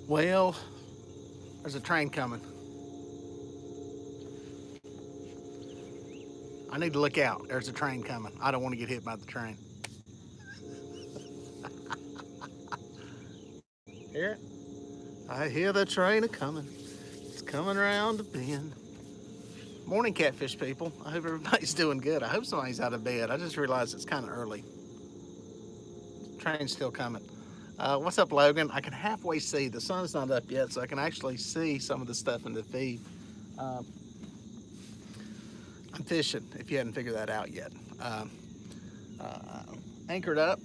Well, there's a train coming. I need to look out. There's a train coming. I don't want to get hit by the train. Here, I hear the train a coming. It's coming around the bend. Morning, catfish people. I hope everybody's doing good. I hope somebody's out of bed. I just realized it's kind of early. Train's still coming. What's up, Logan? I can halfway see. The sun's not up yet, so I can actually see some of the stuff in the feed. Uh, I'm fishing, if you hadn't figured that out yet. Anchored up,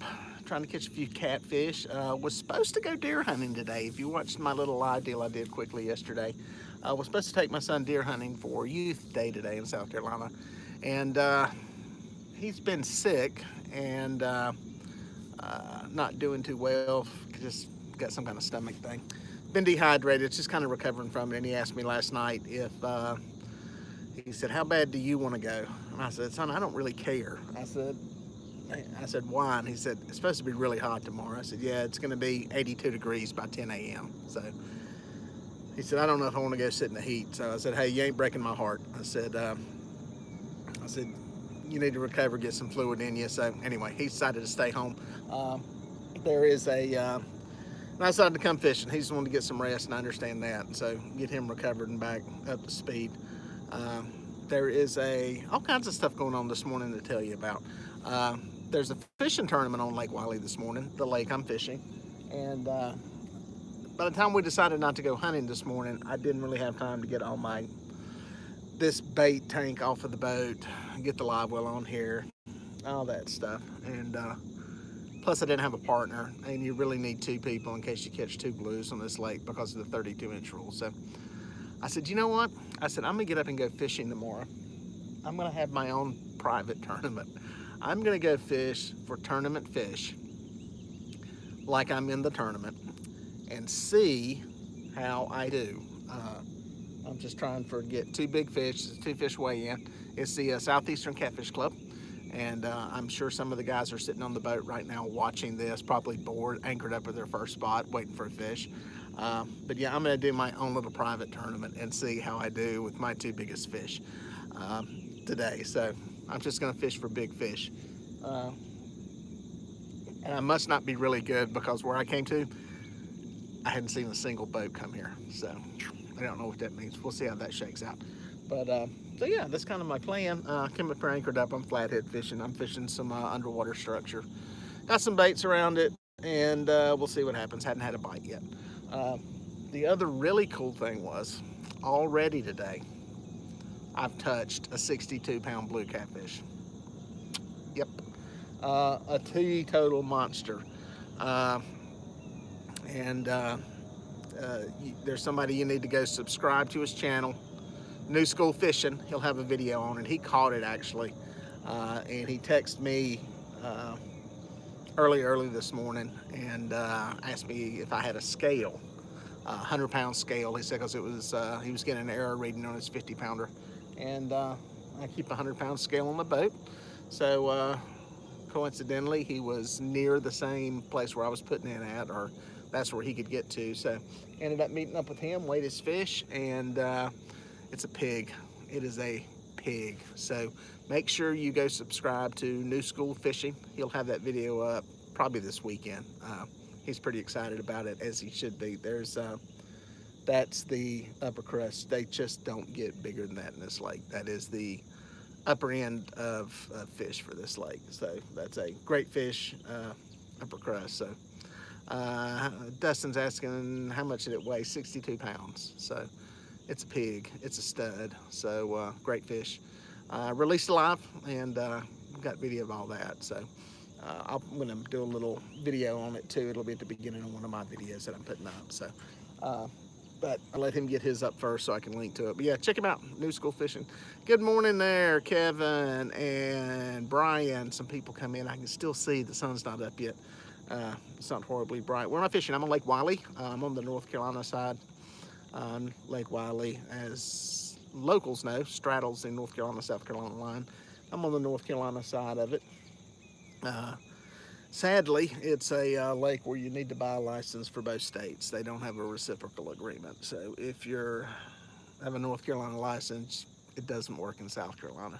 trying to catch a few catfish. Was supposed to go deer hunting today. If you watched my little live deal I did quickly yesterday, I was supposed to take my son deer hunting for Youth Day today in South Carolina. And he's been sick and not doing too well. Just got some kind of stomach thing. Been dehydrated, just kind of recovering from it. And he asked me last night if, he said, how bad do you want to go? And I said, son, I don't really care. I said, why? And he said, it's supposed to be really hot tomorrow. I said, yeah, it's going to be 82 degrees by 10 a.m. So he said, I don't know if I want to go sit in the heat. So I said, hey, you ain't breaking my heart. I said, you need to recover, get some fluid in you. So anyway, he decided to stay home. There is and I decided to come fishing. He just wanted to get some rest, and I understand that. And so get him recovered and back up to speed. There is all kinds of stuff going on this morning to tell you about. There's a fishing tournament on Lake Wylie this morning, the lake I'm fishing. And by the time we decided not to go hunting this morning, I didn't really have time to get all this bait tank off of the boat, get the live well on here, all that stuff. And plus I didn't have a partner, and you really need two people in case you catch two blues on this lake because of the 32-inch rule. So I said, you know what? I said, I'm gonna get up and go fishing tomorrow. I'm gonna have my own private tournament. I'm gonna go fish for tournament fish like I'm in the tournament and see how I do. I'm just trying to get two big fish, two fish weigh in. It's the Southeastern Catfish Club. And I'm sure some of the guys are sitting on the boat right now watching this, probably bored, anchored up at their first spot, waiting for a fish. But yeah, I'm gonna do my own little private tournament and see how I do with my two biggest fish today. So I'm just gonna fish for big fish. And I must not be really good because where I came to, I hadn't seen a single boat come here. So I don't know what that means. We'll see how that shakes out. But so yeah, that's kind of my plan. Came up here anchored up. I'm flathead fishing. I'm fishing some underwater structure. Got some baits around it, and we'll see what happens. Hadn't had a bite yet. The other really cool thing was, already today, I've touched a 62-pound blue catfish. Yep, a teetotal monster. And there's somebody you need to go subscribe to his channel. New School Fishing, he'll have a video on it. He caught it actually, and he texted me early this morning and asked me if I had a scale, 100-pound scale. He said because it was he was getting an error reading on his 50-pounder, and I keep a 100-pound scale on the boat. So coincidentally, he was near the same place where I was putting it at, or that's where he could get to. So ended up meeting up with him, weighed his fish, and it's a pig. It is a pig. So make sure you go subscribe to New School Fishing. He'll have that video up probably this weekend. He's pretty excited about it, as he should be. That's the upper crust. They just don't get bigger than that in this lake. That is the upper end of fish for this lake. So that's a great fish, upper crust. So Dustin's asking how much did it weigh? 62 pounds. So it's a pig, it's a stud. So great fish. Released alive, and got video of all that. So I'm gonna do a little video on it too. It'll be at the beginning of one of my videos that I'm putting up. So but I'll let him get his up first so I can link to it. But yeah, check him out, New School Fishing. Good morning there, Kevin and Brian. Some people come in. I can still see the sun's not up yet. It's not horribly bright. Where am I fishing? I'm on Lake Wylie. I'm on the North Carolina side. Lake Wylie, as locals know, straddles the North Carolina, South Carolina line. I'm on the North Carolina side of it. Sadly, it's a lake where you need to buy a license for both states. They don't have a reciprocal agreement. So if you're have a North Carolina license, it doesn't work in South Carolina.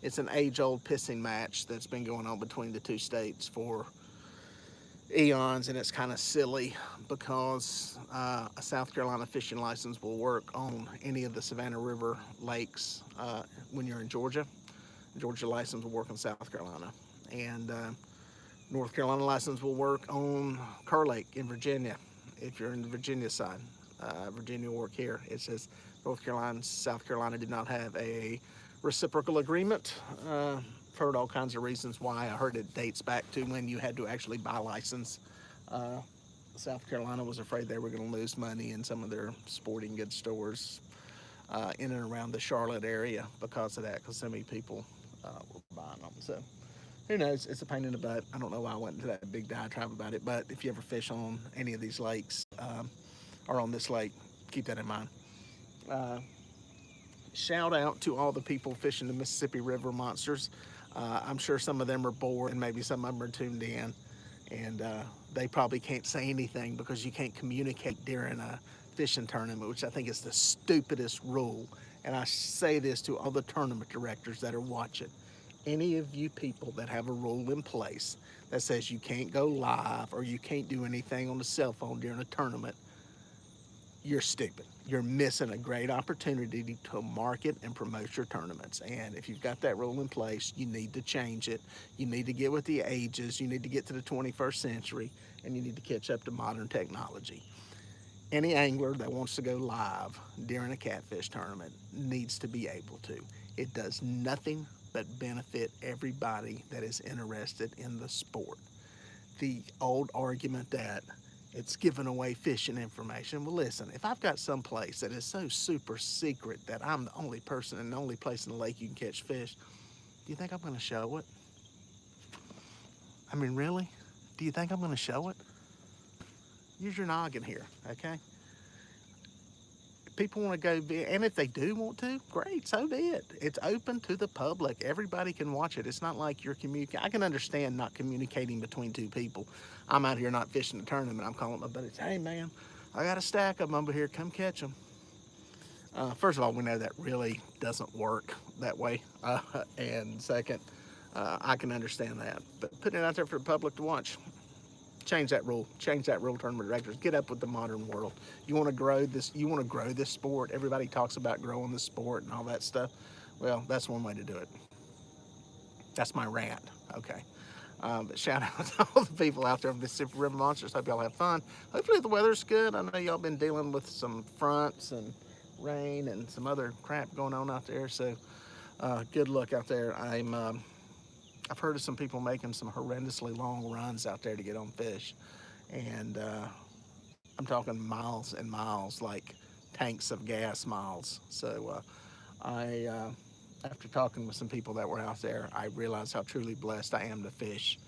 It's an age-old pissing match that's been going on between the two states for eons, and it's kind of silly because a South Carolina fishing license will work on any of the Savannah River lakes when you're in Georgia. Georgia license will work in South Carolina, and North Carolina license will work on Kerr Lake in Virginia if you're in the Virginia side. Virginia will work here. It says North Carolina, South Carolina did not have a reciprocal agreement. I've heard all kinds of reasons why. I heard it dates back to when you had to actually buy a license. Uh, South Carolina was afraid they were going to lose money in some of their sporting goods stores in and around the Charlotte area because of that, because so many people were buying them. So who knows? It's a pain in the butt. I don't know why I went into that big diatribe about it, but if you ever fish on any of these lakes or on this lake, keep that in mind. Uh, Shout out to all the people fishing the Mississippi River monsters. I'm sure some of them are bored and maybe some of them are tuned in, and they probably can't say anything because you can't communicate during a fishing tournament, which I think is the stupidest rule. And I say this to all the tournament directors that are watching. Any of you people that have a rule in place that says you can't go live or you can't do anything on the cell phone during a tournament, you're stupid. You're missing a great opportunity to market and promote your tournaments. And if you've got that rule in place, you need to change it. You need to get with the ages. You need to get to the 21st century, and you need to catch up to modern technology. Any angler that wants to go live during a catfish tournament needs to be able to. It does nothing but benefit everybody that is interested in the sport. The old argument that it's giving away fishing information. Well, listen, if I've got some place that is so super secret that I'm the only person and the only place in the lake you can catch fish, do you think I'm going to show it? I mean, really? Do you think I'm going to show it? Use your noggin here, okay? People want to go, and if they do want to, great, so be it. It's open to the public. Everybody can watch it. It's not like you're communicating. I can understand not communicating between two people. I'm out here not fishing the tournament. I'm calling my buddies, hey man, I got a stack of them over here. Come catch them. First of all, we know that really doesn't work that way. And second, I can understand that. But putting it out there for the public to watch, change that rule. Change that rule, tournament directors. Get up with the modern world. You want to grow this. You want to grow this sport. Everybody talks about growing the sport and all that stuff. Well, that's one way to do it. That's my rant. Okay. But shout out to all the people out there of Mississippi River Monsters. Hope y'all have fun. Hopefully the weather's good. I know y'all been dealing with some fronts and rain and some other crap going on out there. So good luck out there. I've heard of some people making some horrendously long runs out there to get on fish. And I'm talking miles and miles, like tanks of gas miles. So after talking with some people that were out there, I realized how truly blessed I am to fish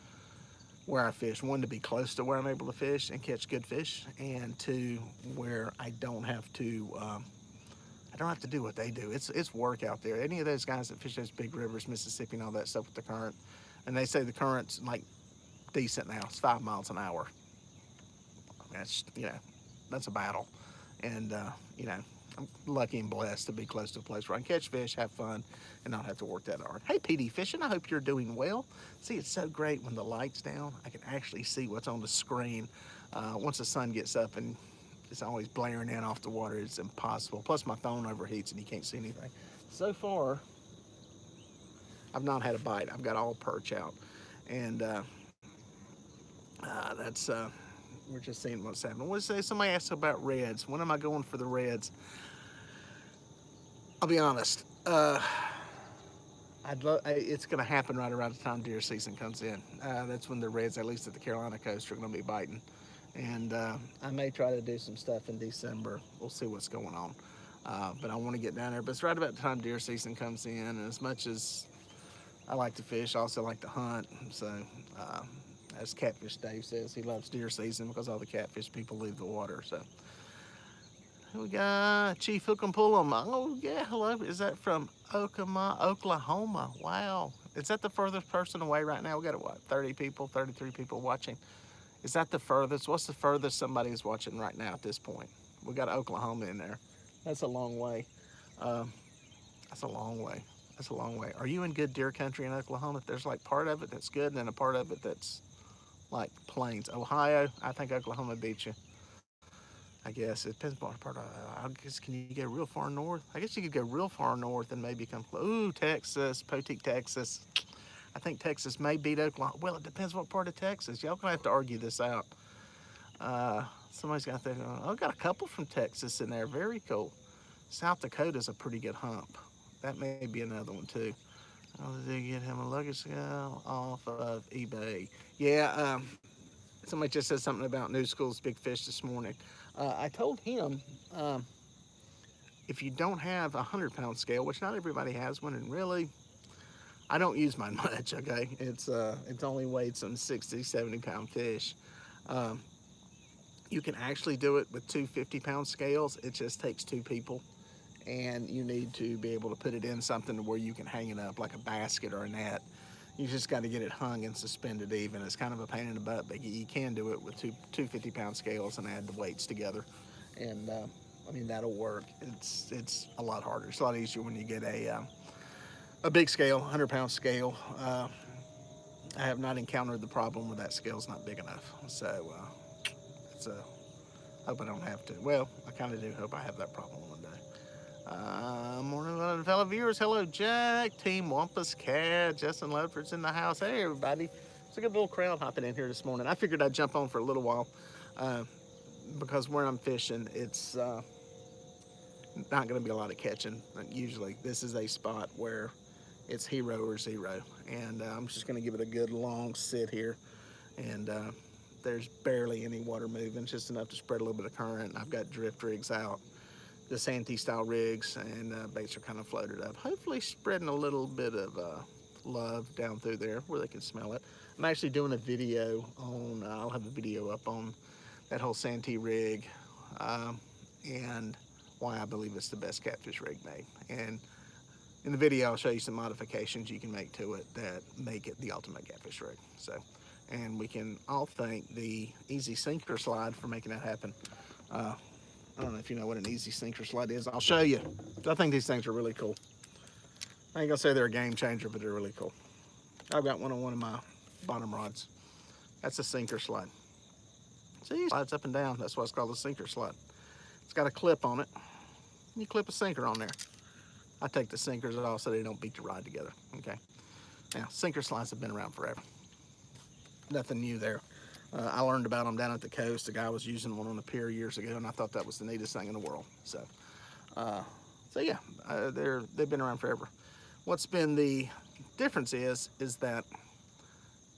where I fish. One, to be close to where I'm able to fish and catch good fish, and two, where I don't have to do what they do. It's work out there. Any of those guys that fish those big rivers, Mississippi and all that stuff with the current, and they say the current's like decent now. It's 5 miles an hour. That's that's a battle, and I'm lucky and blessed to be close to a place where I can catch fish, have fun, and not have to work that hard. Hey, PD Fishing, I hope you're doing well. See, it's so great when the light's down. I can actually see what's on the screen. Once the sun gets up and it's always blaring in off the water, it's impossible. Plus, my phone overheats and you can't see anything. So far, I've not had a bite. I've got all perch out, and that's we're just seeing what's happening. What say? Somebody asked about reds. When am I going for the reds? I'll be honest. It's going to happen right around the time deer season comes in. That's when the reds, at least at the Carolina coast, are going to be biting. And I may try to do some stuff in December. We'll see what's going on. But I want to get down there. But it's right about the time deer season comes in. And as much as I like to fish, I also like to hunt. So as Catfish Dave says, he loves deer season because all the catfish people leave the water. So we got Chief Hook 'em Pull 'em. Oh yeah, hello. Is that from Oklahoma? Wow. Is that the furthest person away right now? We got what, 30 people, 33 people watching. Is that the furthest? What's the furthest somebody is watching right now at this point? We got Oklahoma in there. That's a long way. Um, that's a long way. That's a long way. Are you in good deer country in Oklahoma? There's like part of it that's good and then a part of it that's like plains. Ohio, I think Oklahoma beats you. I guess it depends on part of. I guess can you go real far north? I guess you could go real far north and maybe come close. Ooh, Texas, Poteet, Texas. I think Texas may beat Oklahoma. Well, it depends what part of Texas. Y'all gonna have to argue this out. Somebody's gonna think, oh, I got a couple from Texas in there. Very cool. South Dakota's a pretty good hump. That may be another one too. How did they get him a luggage scale off of eBay? Yeah, somebody just said something about New School's Big Fish this morning. I told him if you don't have a 100-pound scale, which not everybody has one, and really, I don't use mine much, okay? It's only weighed some 60, 70-pound fish. Um, you can actually do it with two 50-pound scales. It just takes two people, and you need to be able to put it in something where you can hang it up like a basket or a net. You just got to get it hung and suspended even. It's kind of a pain in the butt, but you can do it with two 50-pound scales and add the weights together. And I mean, that'll work. It's a lot harder. It's a lot easier when you get a big scale, 100-pound scale. I have not encountered the problem where that scale's not big enough. So it's a, hope I don't have to. Well, I kind of do hope I have that problem one day. Morning, fellow viewers. Hello, Jack, Team Wampus Cat, Justin Ludford's in the house. Hey, everybody. It's a good little crowd hopping in here this morning. I figured I'd jump on for a little while because where I'm fishing, it's not going to be a lot of catching. Usually, this is a spot where it's hero or zero, and I'm just going to give it a good long sit here, and there's barely any water moving, just enough to spread a little bit of current. I've got drift rigs out, the Santee style rigs, and baits are kind of floated up, hopefully spreading a little bit of love down through there where they can smell it. I'm actually doing a video on, I'll have a video up on that whole Santee rig and why I believe it's the best catfish rig made. And in the video, I'll show you some modifications you can make to it that make it the ultimate catfish rig. So, and we can all thank the easy sinker slide for making that happen. I don't know if you know what an easy sinker slide is. I'll show you. I think these things are really cool. I ain't gonna say they're a game changer, but they're really cool. I've got one on one of my bottom rods. That's a sinker slide. See, it slides up and down. That's why it's called a sinker slide. It's got a clip on it. You clip a sinker on there. I take the sinkers off so they don't beat the rod together, okay? Now, sinker slides have been around forever. Nothing new there. I learned about them down at the coast. A guy was using one on the pier years ago, and I thought that was the neatest thing in the world. So yeah, they've been around forever. What's been the difference is that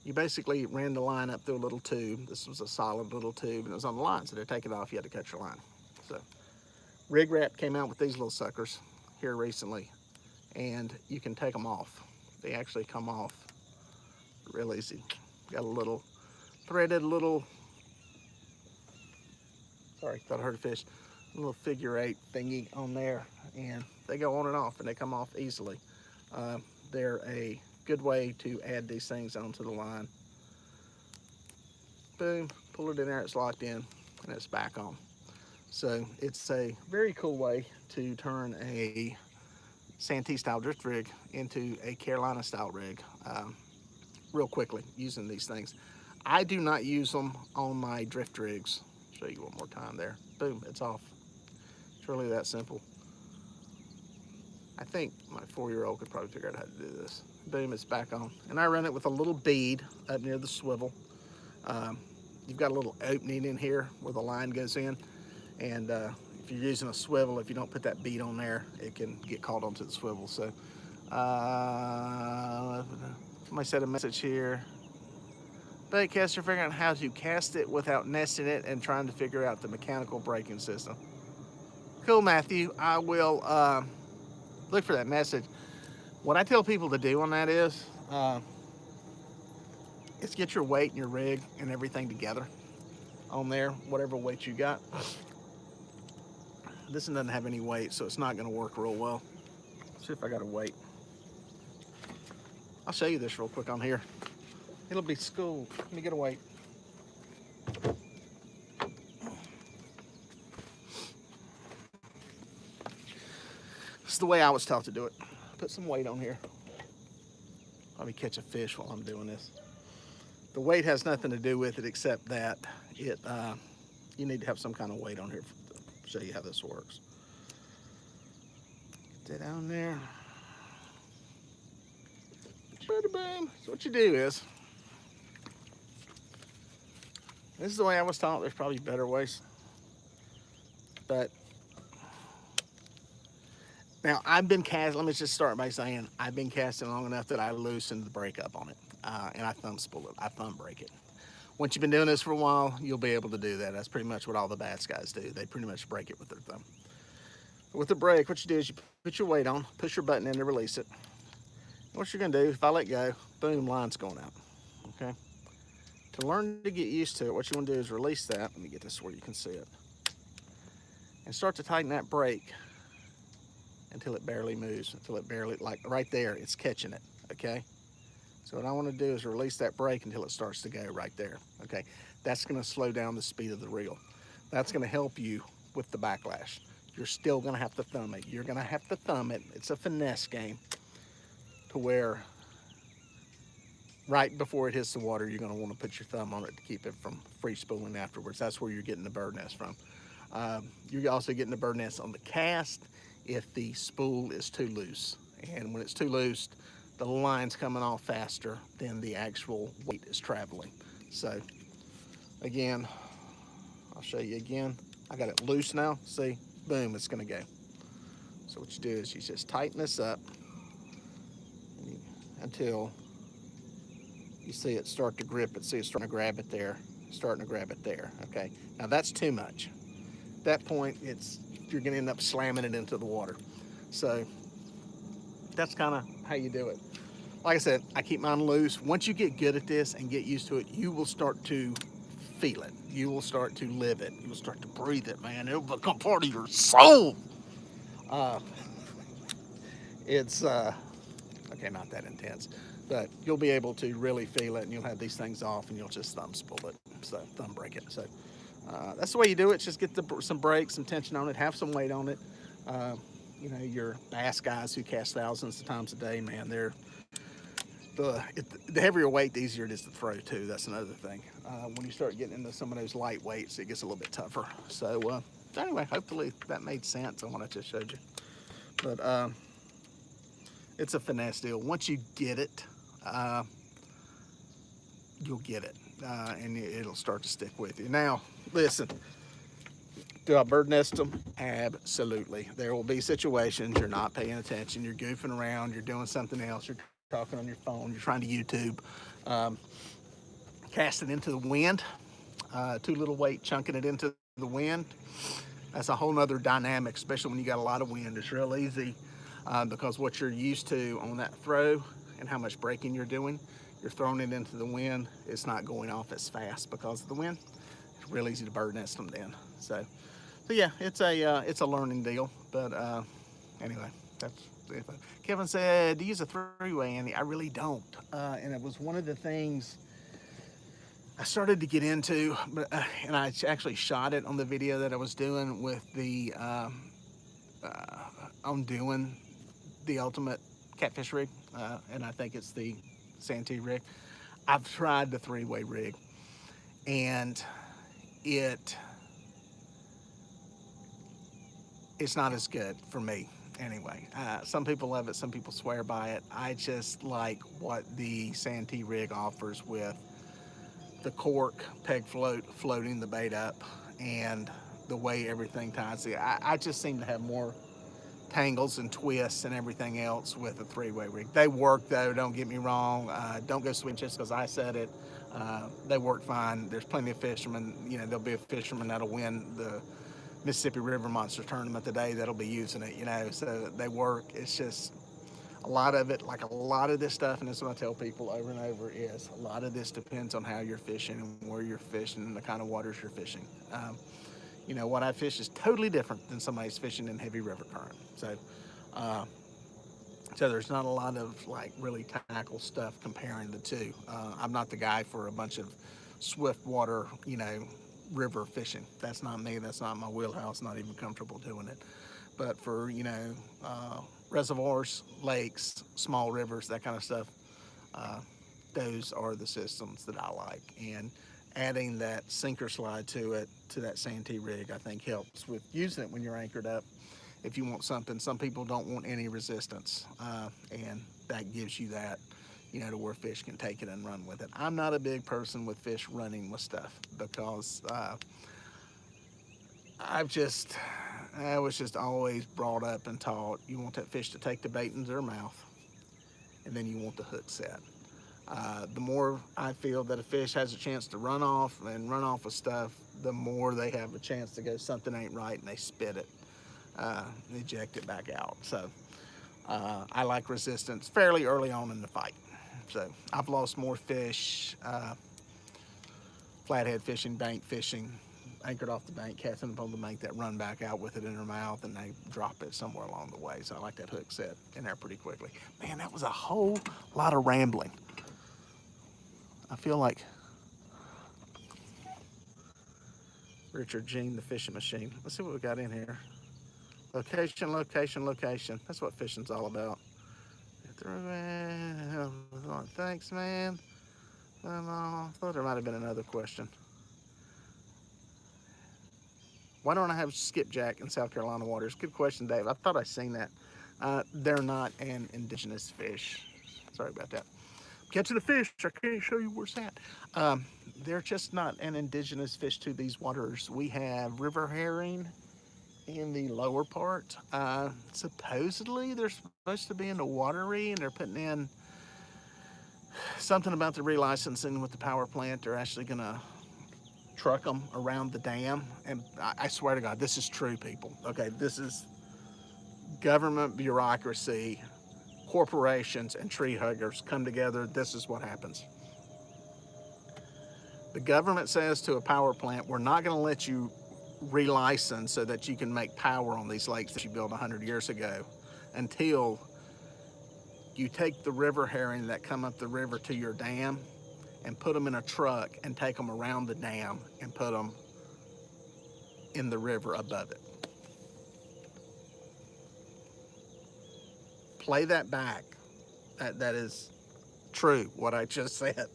you basically ran the line up through a little tube. This was a solid little tube, and it was on the line, so to take it off, you had to cut your line. So Rig Wrap came out with these little suckers here recently, and you can take them off. They actually come off real easy. Got a little threaded little, sorry, thought I heard a fish, a little figure 8 thingy on there, and they go on and off, and they come off easily. They're a good way to add these things onto the line. Boom, pull it in there, it's locked in, and it's back on. So it's a very cool way to turn a Santee style drift rig into a Carolina style rig real quickly using these things. I do not use them on my drift rigs. Show you one more time there. Boom, it's off. It's really that simple. I think my 4-year-old could probably figure out how to do this. Boom, it's back on. And I run it with a little bead up near the swivel. You've got a little opening in here where the line goes in. And if you're using a swivel, if you don't put that bead on there, it can get caught onto the swivel. So somebody said a message here. Baitcaster figuring out how to cast it without nesting it and trying to figure out the mechanical braking system. Cool, Matthew. I will look for that message. What I tell people to do on that is get your weight and your rig and everything together on there, whatever weight you got. This one doesn't have any weight, so it's not going to work real well. Let's see if I got a weight. I'll show you this real quick on here. It'll be school. Let me get a weight. This is the way I was taught to do it. Put some weight on here. Probably catch a fish while I'm doing this. The weight has nothing to do with it except that you need to have some kind of weight on here to show you how this works. Get that on there. Boom. So what you do is, this is the way I was taught. There's probably better ways. But now I've been casting, let me just start by saying, I've been casting long enough that I loosened the break up on it. And I thumb spool it, I thumb break it. Once you've been doing this for a while, you'll be able to do that. That's pretty much what all the bass guys do. They pretty much break it with their thumb. With the break, what you do is you put your weight on, push your button in to release it. And what you're gonna do, if I let go, boom, line's going out, okay? To learn to get used to it, what you wanna do is release that. Let me get this where you can see it. And start to tighten that brake until it barely moves, until it barely, like right there, it's catching it, okay? So what I want to do is release that brake until it starts to go right there, okay? That's going to slow down the speed of the reel. That's going to help you with the backlash. You're still going to have to thumb it. You're going to have to thumb it. It's a finesse game to where right before it hits the water, you're going to want to put your thumb on it to keep it from free spooling afterwards. That's where you're getting the bird nest from. You're also getting the bird nest on the cast if the spool is too loose. And when it's too loose, the line's coming off faster than the actual weight is traveling. So again, I'll show you again. I got it loose now. See, boom, it's gonna go. So what you do is you just tighten this up until you see it start to grip it. See it's starting to grab it there, starting to grab it there, okay? Now that's too much. At that point, you're gonna end up slamming it into the water. So that's kind of how you do it. Like I said, I keep mine loose. Once you get good at this and get used to it, you will start to feel it. You will start to live it. You will start to breathe it, man. It'll become part of your soul. It's, okay, not that intense, but you'll be able to really feel it, and you'll have these things off, and you'll just thumb spool it, so thumb break it. So that's the way you do it. Just get some break, some tension on it, have some weight on it. You know, your bass guys who cast thousands of times a day, man, the heavier weight, the easier it is to throw too. That's another thing. When you start getting into some of those light weights, it gets a little bit tougher. So anyway, hopefully that made sense on what I just showed you. But it's a finesse deal. Once you get it, you'll get it, and it'll start to stick with you. Now, listen. Do I bird nest them? Absolutely. There will be situations you're not paying attention, you're goofing around, you're doing something else, you're talking on your phone, you're trying to YouTube, cast it into the wind, too little weight, chunking it into the wind. That's a whole nother dynamic, especially when you got a lot of wind. It's real easy because what you're used to on that throw and how much braking you're doing, you're throwing it into the wind, it's not going off as fast because of the wind. It's real easy to bird nest them then. So yeah, it's a learning deal. But anyway, that's it. Kevin said, do you use a three-way, Andy? I really don't. And it was one of the things I started to get into, but and I actually shot it on the video that I was doing with the on doing the ultimate catfish rig, and I think it's the Santee rig. I've tried the three-way rig, and it's not as good for me anyway. Some people love it, some people swear by it. I just like what the Santee rig offers with the cork peg floating the bait up and the way everything ties together. I just seem to have more tangles and twists and everything else with a three-way rig. They work though, don't get me wrong. Don't go swing just because I said it. They work fine. There's plenty of fishermen, you know, there'll be a fisherman that'll win the Mississippi River Monster Tournament today that'll be using it, you know, so they work. It's just a lot of it, like a lot of this stuff, and this is what I tell people over and over, is a lot of this depends on how you're fishing and where you're fishing and the kind of waters you're fishing. You know, what I fish is totally different than somebody's fishing in heavy river current. So So there's not a lot of like really tackle stuff comparing the two. I'm not the guy for a bunch of swift water, river fishing. That's not me. That's not my wheelhouse. Not even comfortable doing it. But for reservoirs, lakes, small rivers, that kind of stuff, uh, those are the systems that I like. And adding that sinker slide to it, to that Santee rig, I think helps with using it when you're anchored up. If you want something, some people don't want any resistance, and that gives you that, to where fish can take it and run with it. I'm not a big person with fish running with stuff because I was just always brought up and taught you want that fish to take the bait into their mouth, and then you want the hook set. The more I feel that a fish has a chance to run off with stuff, the more they have a chance to go, something ain't right, and they spit it, eject it back out. So I like resistance fairly early on in the fight. So I've lost more fish, flathead fishing, bank fishing, anchored off the bank, casting upon the bank, that run back out with it in their mouth, and they drop it somewhere along the way. So I like that hook set in there pretty quickly. Man, that was a whole lot of rambling. I feel like Richard Jean, the fishing machine. Let's see what we got in here. Location, location, location. That's what fishing's all about. Thanks, man. I thought there might have been another question. Why don't I have skipjack in South Carolina waters? Good question, Dave. I thought I seen that. They're not an indigenous fish. Sorry about that. Catching a fish. I can't show you where it's at. They're just not an indigenous fish to these waters. We have river herring in the lower part. Supposedly they're supposed to be in the watery, and they're putting in something about the relicensing with the power plant. They're actually going to truck them around the dam. And I swear to God, this is true, people. Okay, this is government bureaucracy, corporations, and tree huggers come together. This is what happens. The government says to a power plant, we're not going to let you relicense so that you can make power on these lakes that you built 100 years ago until you take the river herring that come up the river to your dam and put them in a truck and take them around the dam and put them in the river above it. Play that back. That is true, what I just said.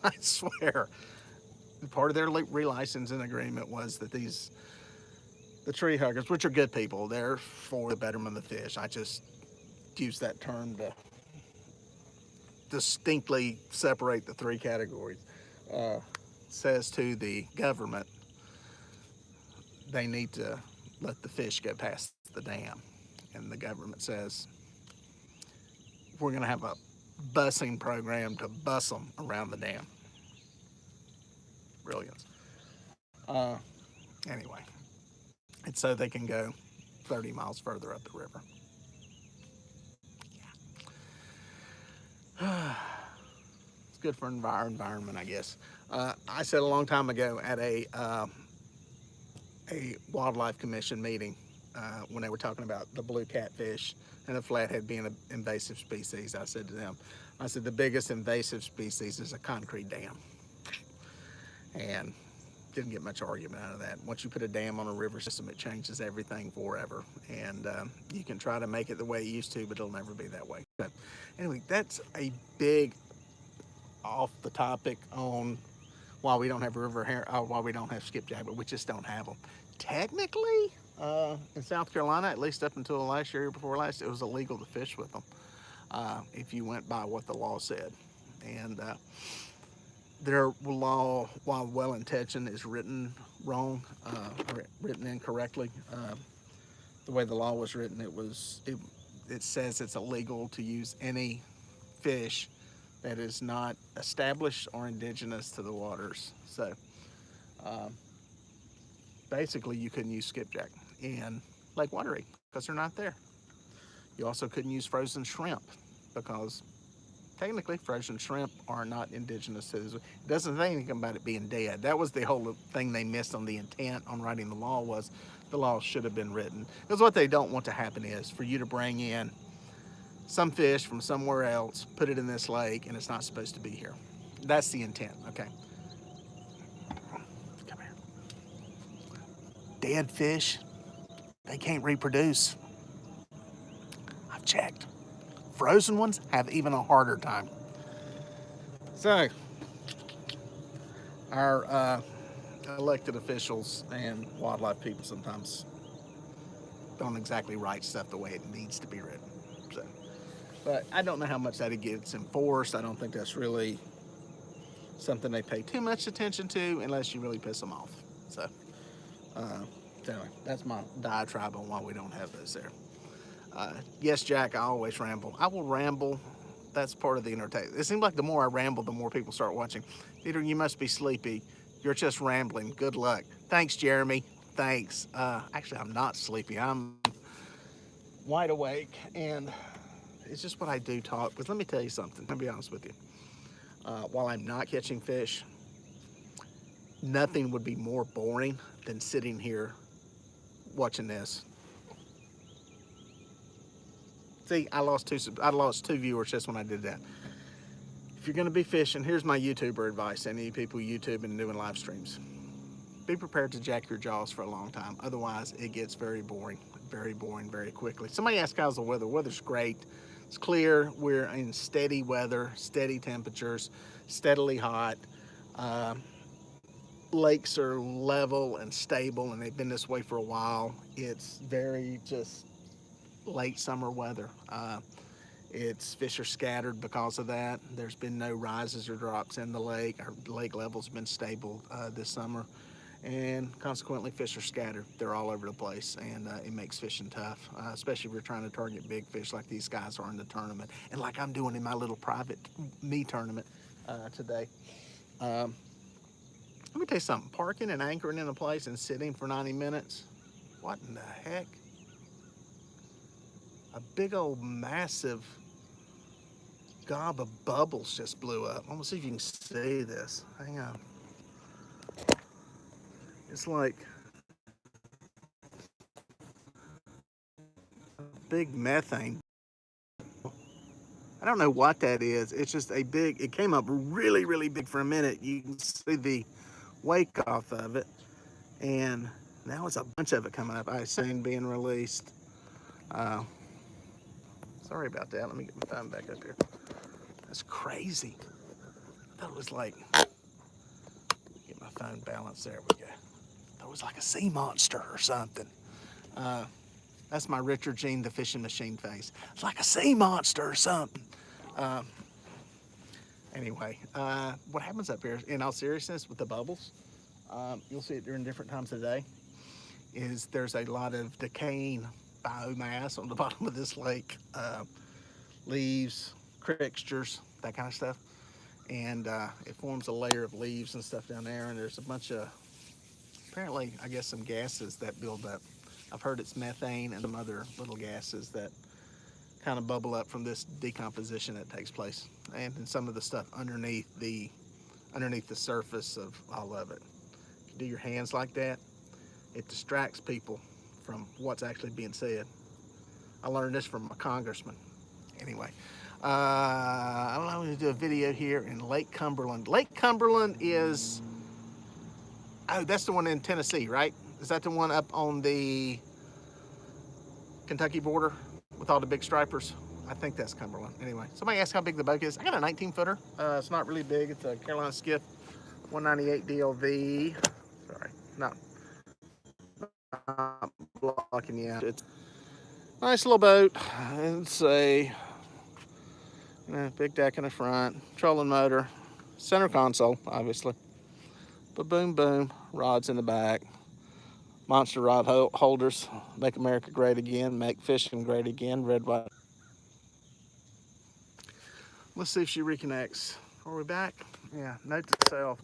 I swear. Part of their relicensing agreement was that the tree huggers, which are good people, they're for the betterment of the fish. I just use that term to distinctly separate the three categories. Says to the government they need to let the fish go past the dam. And the government says, we're going to have a busing program to bus them around the dam. Brilliance. Anyway, it's so they can go 30 miles further up the river. Yeah. It's good for our environment, I guess. I said a long time ago at a wildlife commission meeting when they were talking about the blue catfish and the flathead being an invasive species. I said to them, the biggest invasive species is a concrete dam. And didn't get much argument out of that. Once you put a dam on a river system, it changes everything forever. And you can try to make it the way it used to, but it'll never be that way. But anyway, that's a big off the topic on why we don't have river herring, why we don't have skipjack, but we just don't have them. Technically, in South Carolina, at least up until last year, before last, it was illegal to fish with them if you went by what the law said. And their law, while well-intentioned, is written wrong, or written incorrectly. The way the law was written, it says it's illegal to use any fish that is not established or indigenous to the waters. So basically you couldn't use skipjack in Lake Wylie because they're not there. You also couldn't use frozen shrimp because technically frozen shrimp are not indigenous to this. It doesn't say anything about it being dead. That was the whole thing they missed on the intent on writing the law, was the law should have been written. Because what they don't want to happen is for you to bring in some fish from somewhere else, put it in this lake, and it's not supposed to be here. That's the intent, okay? Come here. Dead fish, they can't reproduce. I've checked. Frozen ones have even a harder time. So, our elected officials and wildlife people sometimes don't exactly write stuff the way it needs to be written. So, but I don't know how much that gets enforced. I don't think that's really something they pay too much attention to unless you really piss them off. So, anyway, that's my diatribe on why we don't have those there. Yes, Jack, I always ramble. I will ramble. That's part of the entertainment. It seems like the more I ramble, the more people start watching. Peter, you must be sleepy. You're just rambling. Good luck. Thanks, Jeremy. Thanks. Actually, I'm not sleepy. I'm wide awake, and it's just what I do talk. But let me tell you something. I'll be honest with you. While I'm not catching fish, nothing would be more boring than sitting here watching this. See, I lost two viewers just when I did that. If you're going to be fishing, here's my YouTuber advice. Any people YouTube and doing live streams. Be prepared to jack your jaws for a long time. Otherwise, it gets very boring very quickly. Somebody asked how's the weather. Weather's great. It's clear. We're in steady weather, steady temperatures, steadily hot. Lakes are level and stable, and they've been this way for a while. It's very just late summer weather. Its fish are scattered because of that. There's been no rises or drops in the lake. Our lake level's been stable this summer, and consequently fish are scattered. They're all over the place, and it makes fishing tough, especially if you're trying to target big fish like these guys are in the tournament, and like I'm doing in my little private me tournament today. Let me tell you something. Parking and anchoring in a place and sitting for 90 minutes, what in the heck? A big old massive gob of bubbles just blew up. I'm gonna see if you can see this. Hang on. It's like a big methane. I don't know what that is. It's just a big, it came up really big for a minute. You can see the wake off of it. And now it's a bunch of it coming up. I assume being released. Sorry about that. Let me get my phone back up here. That's crazy. I thought it was like, get my phone balanced. There we go. I thought it was like a sea monster or something. That's my Richard Gene the fishing machine face. It's like a sea monster or something. Anyway, what happens up here, in all seriousness, with the bubbles, you'll see it during different times of the day, is there's a lot of decaying biomass on the bottom of this lake. Leaves, crickstures, that kind of stuff. And it forms a layer of leaves and stuff down there, and there's a bunch of, apparently, I guess, some gases that build up. I've heard it's methane and some other little gases that kind of bubble up from this decomposition that takes place, and some of the stuff underneath the surface of all of it. If you do your hands like that, it distracts people from what's actually being said. I learned this from a congressman. Anyway, I'm going to do a video here in Lake Cumberland. Lake Cumberland is, oh, that's the one in Tennessee, right? Is that the one up on the Kentucky border with all the big stripers? I think that's Cumberland. Anyway, somebody asked how big the boat is. I got a 19-footer. It's not really big. It's a Carolina Skiff 198 DLV. Sorry, not blocking you out. It's a nice little boat. It's a big deck in the front, trolling motor, center console, obviously. But boom, boom, rods in the back. Monster rod holders, make America great again, make fishing great again, red, white. Let's see if she reconnects. Are we back? Yeah, note to self,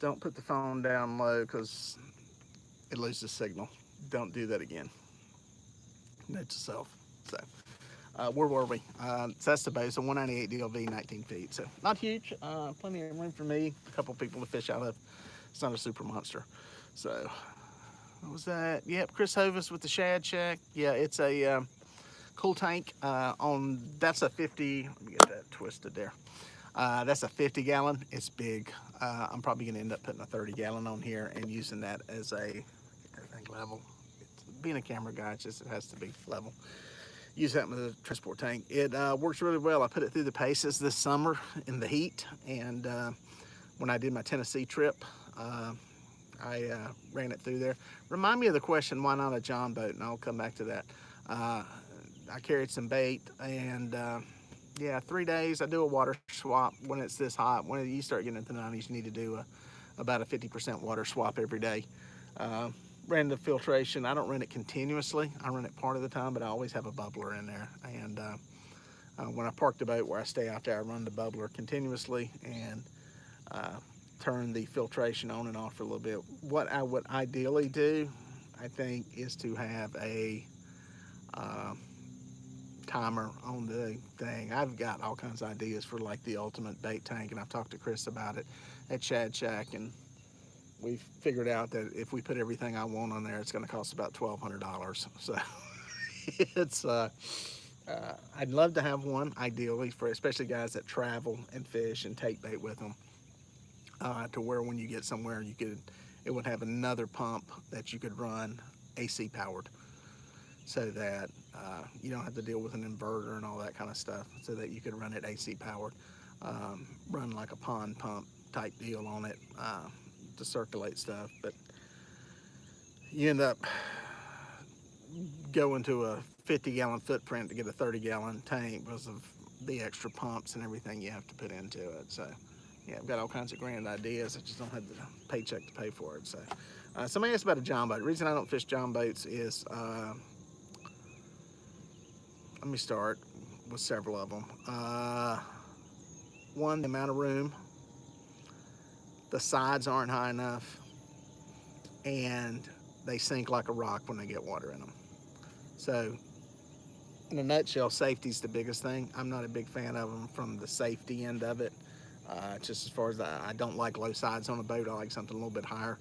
don't put the phone down low because it loses signal. Don't do that again. Note to self. So, where were we? So that's the boat. It's a 198 DLV, 19 feet. So not huge, plenty of room for me, a couple people to fish out of. It's not a super monster. So, what was that? Yep, Chris Hovis with the Shad Shack. Yeah, it's a cool tank that's a 50, let me get that twisted there. That's a 50 gallon. It's big. I'm probably going to end up putting a 30 gallon on here and using that as a, get that thing level. Being a camera guy, it has to be level. Use that with a transport tank. It works really well. I put it through the paces this summer in the heat, and when I did my Tennessee trip, I ran it through there. Remind me of the question, why not a John boat? And I'll come back to that. I carried some bait, and yeah, 3 days. I do a water swap when it's this hot. When you start getting into the 90s, you need to do about a 50% water swap every day. Ran the filtration. I don't run it continuously. I run it part of the time, but I always have a bubbler in there. And when I park the boat where I stay out there, I run the bubbler continuously and turn the filtration on and off for a little bit. What I would ideally do, I think, is to have a timer on the thing. I've got all kinds of ideas for like the ultimate bait tank, and I've talked to Chris about it at Shad Shack, and we've figured out that if we put everything I want on there, it's going to cost about $1,200. So it's I'd love to have one, ideally, for especially guys that travel and fish and take bait with them, to where when you get somewhere, it would have another pump that you could run AC powered, so that you don't have to deal with an inverter and all that kind of stuff, so that you could run it AC powered, run like a pond pump type deal on it to circulate stuff. But you end up going to a 50-gallon footprint to get a 30-gallon tank because of the extra pumps and everything you have to put into it. So yeah, I've got all kinds of grand ideas. I just don't have the paycheck to pay for it. So somebody asked about a John boat. The reason I don't fish John boats is let me start with several of them. One, the amount of room. The sides aren't high enough, and they sink like a rock when they get water in them. So in a nutshell, safety's the biggest thing. I'm not a big fan of them from the safety end of it. Just as far as I don't like low sides on a boat. I like something a little bit higher.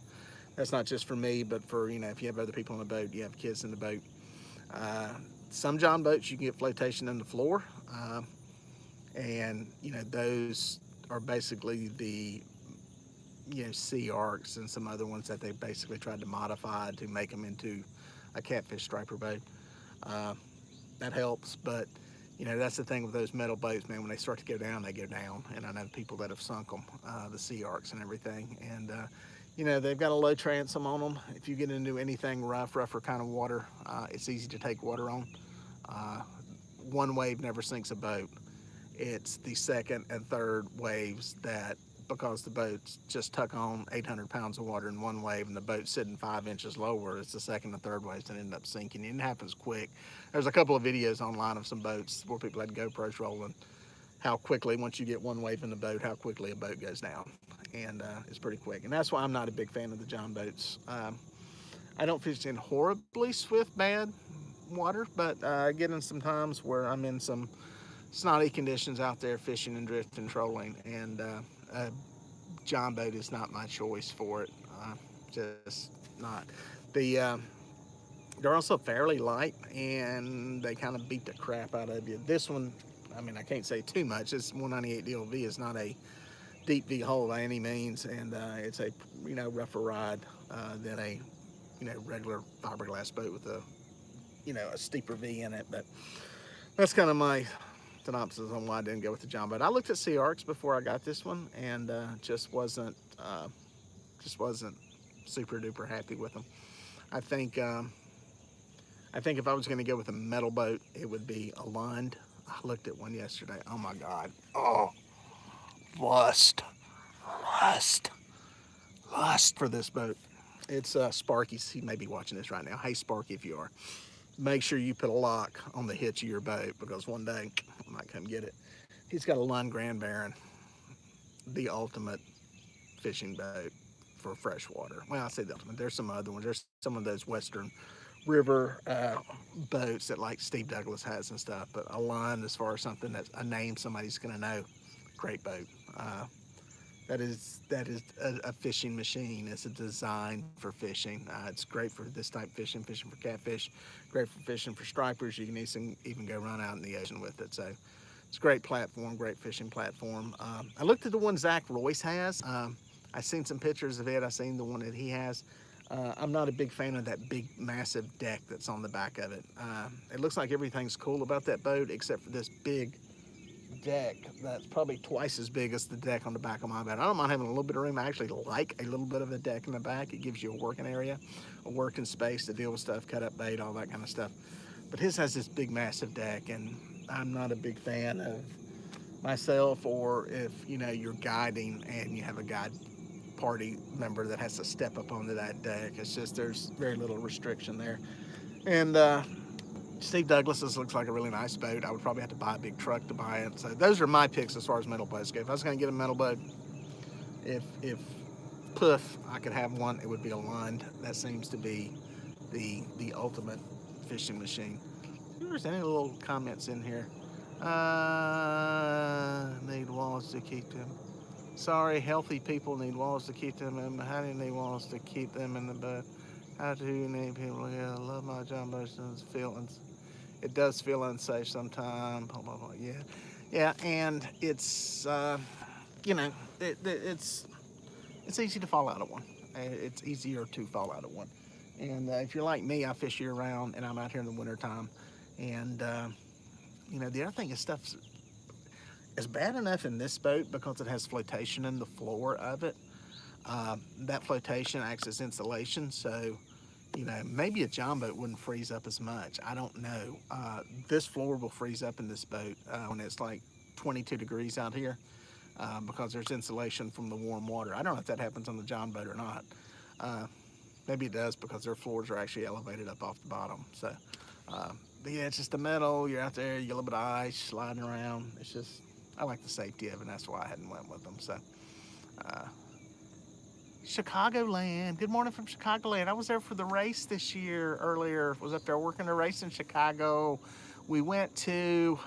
That's not just for me, but for, if you have other people on the boat, you have kids in the boat. Some John boats, you can get flotation in the floor. And, those are basically the, sea arcs and some other ones that they basically tried to modify to make them into a catfish striper boat. That helps, but that's the thing with those metal boats, man. When they start to go down, they go down. And I know people that have sunk them, the sea arcs and everything. And they've got a low transom on them. If you get into anything rougher kind of water, it's easy to take water on. One wave never sinks a boat. It's the second and third waves that, because the boats just tuck on 800 pounds of water in one wave and the boat's sitting 5 inches lower, it's the second and third waves that end up sinking. And it happens quick. There's a couple of videos online of some boats where people had GoPros rolling, how quickly, once you get one wave in the boat, how quickly a boat goes down. And it's pretty quick. And that's why I'm not a big fan of the John boats. I don't fish in horribly swift, bad water, but I get in some times where I'm in some snotty conditions out there fishing and drifting, trolling, and a John boat is not my choice for it. Just not. They're also fairly light, and they kind of beat the crap out of you. This one, I can't say too much. This 198 DLV is not a deep V hole by any means, and it's a rougher ride than a regular fiberglass boat with a a steeper V in it. But that's kind of my synopsis on why I didn't go with the John boat. I looked at sea arcs before I got this one, and just wasn't super duper happy with them. I think if I was going to go with a metal boat, it would be a Lund. I looked at one yesterday. Oh my God. Oh, lust for this boat. It's Sparky. He may be watching this right now. Hey Sparky, if you are, make sure you put a lock on the hitch of your boat, because one day I might come get it. He's got a Lund Grand Baron, the ultimate fishing boat for freshwater. Well, I say the ultimate. There's some other ones. There's some of those Western river boats that like Steve Douglas has and stuff, but a Lund, as far as something that's a name somebody's gonna know, great boat. that is a fishing machine. It's a design for fishing. It's great for this type of fishing, fishing for catfish, great for fishing for stripers. You can even go run out in the ocean with it. So it's a great platform, great fishing platform. I looked at the one Zach Royce has. I've seen some pictures of it. I've seen the one that he has. I'm not a big fan of that big, massive deck that's on the back of it. It looks like everything's cool about that boat except for this big deck that's probably twice as big as the deck on the back of my boat. I don't mind having a little bit of room. I actually like a little bit of a deck in the back. It gives you a working area, a working space to deal with stuff, cut up bait, all that kind of stuff. But his has this big, massive deck, and I'm not a big fan of myself, or if you're guiding and you have a guide party member that has to step up onto that deck. It's just there's very little restriction there. And Steve Douglas's looks like a really nice boat. I would probably have to buy a big truck to buy it. So those are my picks as far as metal boats go. If I was going to get a metal boat, if poof, I could have one, it would be a Lund. That seems to be the ultimate fishing machine. If there's any little comments in here. Need walls to keep them. Sorry, healthy people need walls to keep them in. How do you need walls to keep them in the boat? How do you need people to I love my John Bosun's feelings. It does feel unsafe sometimes. Yeah, and it's it's easy to fall out of one. It's easier to fall out of one. And if you're like me, I fish year round, and I'm out here in the wintertime. And the other thing is stuff's it's bad enough in this boat because it has flotation in the floor of it. That flotation acts as insulation, so maybe a John boat wouldn't freeze up as much. I don't know. This floor will freeze up in this boat when it's like 22 degrees out here because there's insulation from the warm water. I don't know if that happens on the John boat or not. Maybe it does because their floors are actually elevated up off the bottom. So, but yeah, it's just the metal. You're out there, you get a little bit of ice sliding around. It's just, I like the safety of it, and that's why I hadn't went with them. So, Chicagoland. Good morning from Chicagoland. I was there for the race this year earlier. Was up there working a race in Chicago. We went to,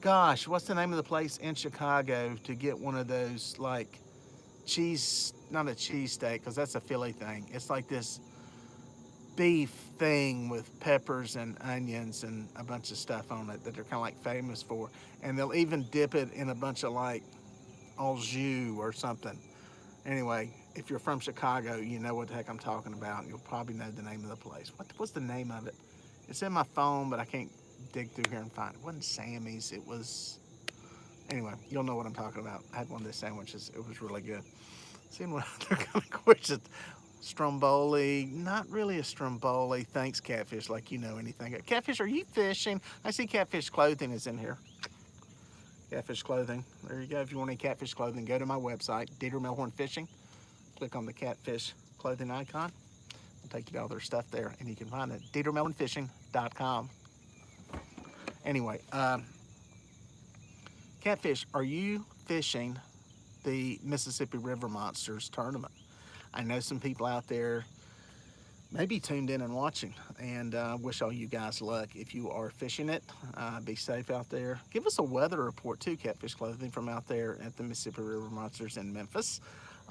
gosh, what's the name of the place in Chicago to get one of those like cheese, not a cheesesteak, because that's a Philly thing. It's like this beef thing with peppers and onions and a bunch of stuff on it that they're kind of like famous for. And they'll even dip it in a bunch of like au jus or something. Anyway, if you're from Chicago, you know what the heck I'm talking about. You'll probably know the name of the place. What's the name of it? It's in my phone, but I can't dig through here and find it. It wasn't Sammy's. It was... Anyway, you'll know what I'm talking about. I had one of those sandwiches. It was really good. Seeing what other kind of questions. Stromboli. Not really a Stromboli. Thanks, Catfish, like you know anything. Catfish, are you fishing? I see Catfish Clothing is in here. Catfish Clothing. There you go. If you want any Catfish Clothing, go to my website, Dieter Melhorn Fishing. Click on the Catfish Clothing icon. It'll take you to all their stuff there, and you can find it at DieterMelhornFishing.com. Anyway, Catfish, are you fishing the Mississippi River Monsters tournament? I know some people out there maybe tuned in and watching, and wish all you guys luck. If you are fishing it, be safe out there. Give us a weather report too, Catfish Clothing, from out there at the Mississippi River Monsters in Memphis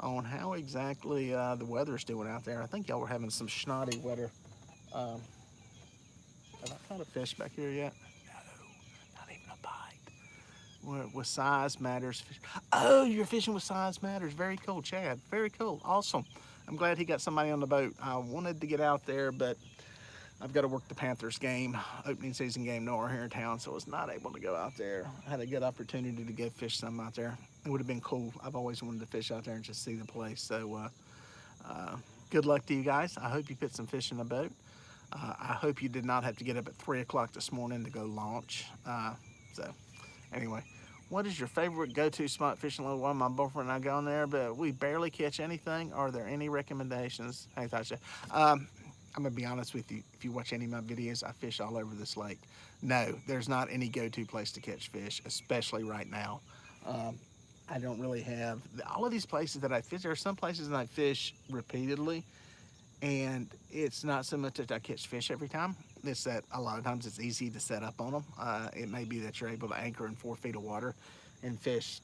on how exactly the weather's doing out there. I think y'all were having some snotty weather. Have I caught a fish back here yet? No, not even a bite. With Size Matters. Oh, you're fishing with Size Matters. Very cool, Chad. Very cool. Awesome. I'm glad he got somebody on the boat. I wanted to get out there, but I've got to work the Panthers game, opening season game nowhere here in town, so I was not able to go out there. I had a good opportunity to go fish some out there. It would have been cool. I've always wanted to fish out there and just see the place. So good luck to you guys. I hope you put some fish in the boat. I hope you did not have to get up at 3 o'clock this morning to go launch. So anyway. What is your favorite go-to spot fishing? Well, my boyfriend and I go in there, but we barely catch anything. Are there any recommendations? Hey, Tasha. I'm going to be honest with you. If you watch any of my videos, I fish all over this lake. No, there's not any go-to place to catch fish, especially right now. I don't really have... All of these places that I fish, there are some places that I fish repeatedly, and it's not so much that I catch fish every time. It's that a lot of times it's easy to set up on them. It may be that you're able to anchor in 4 feet of water and fish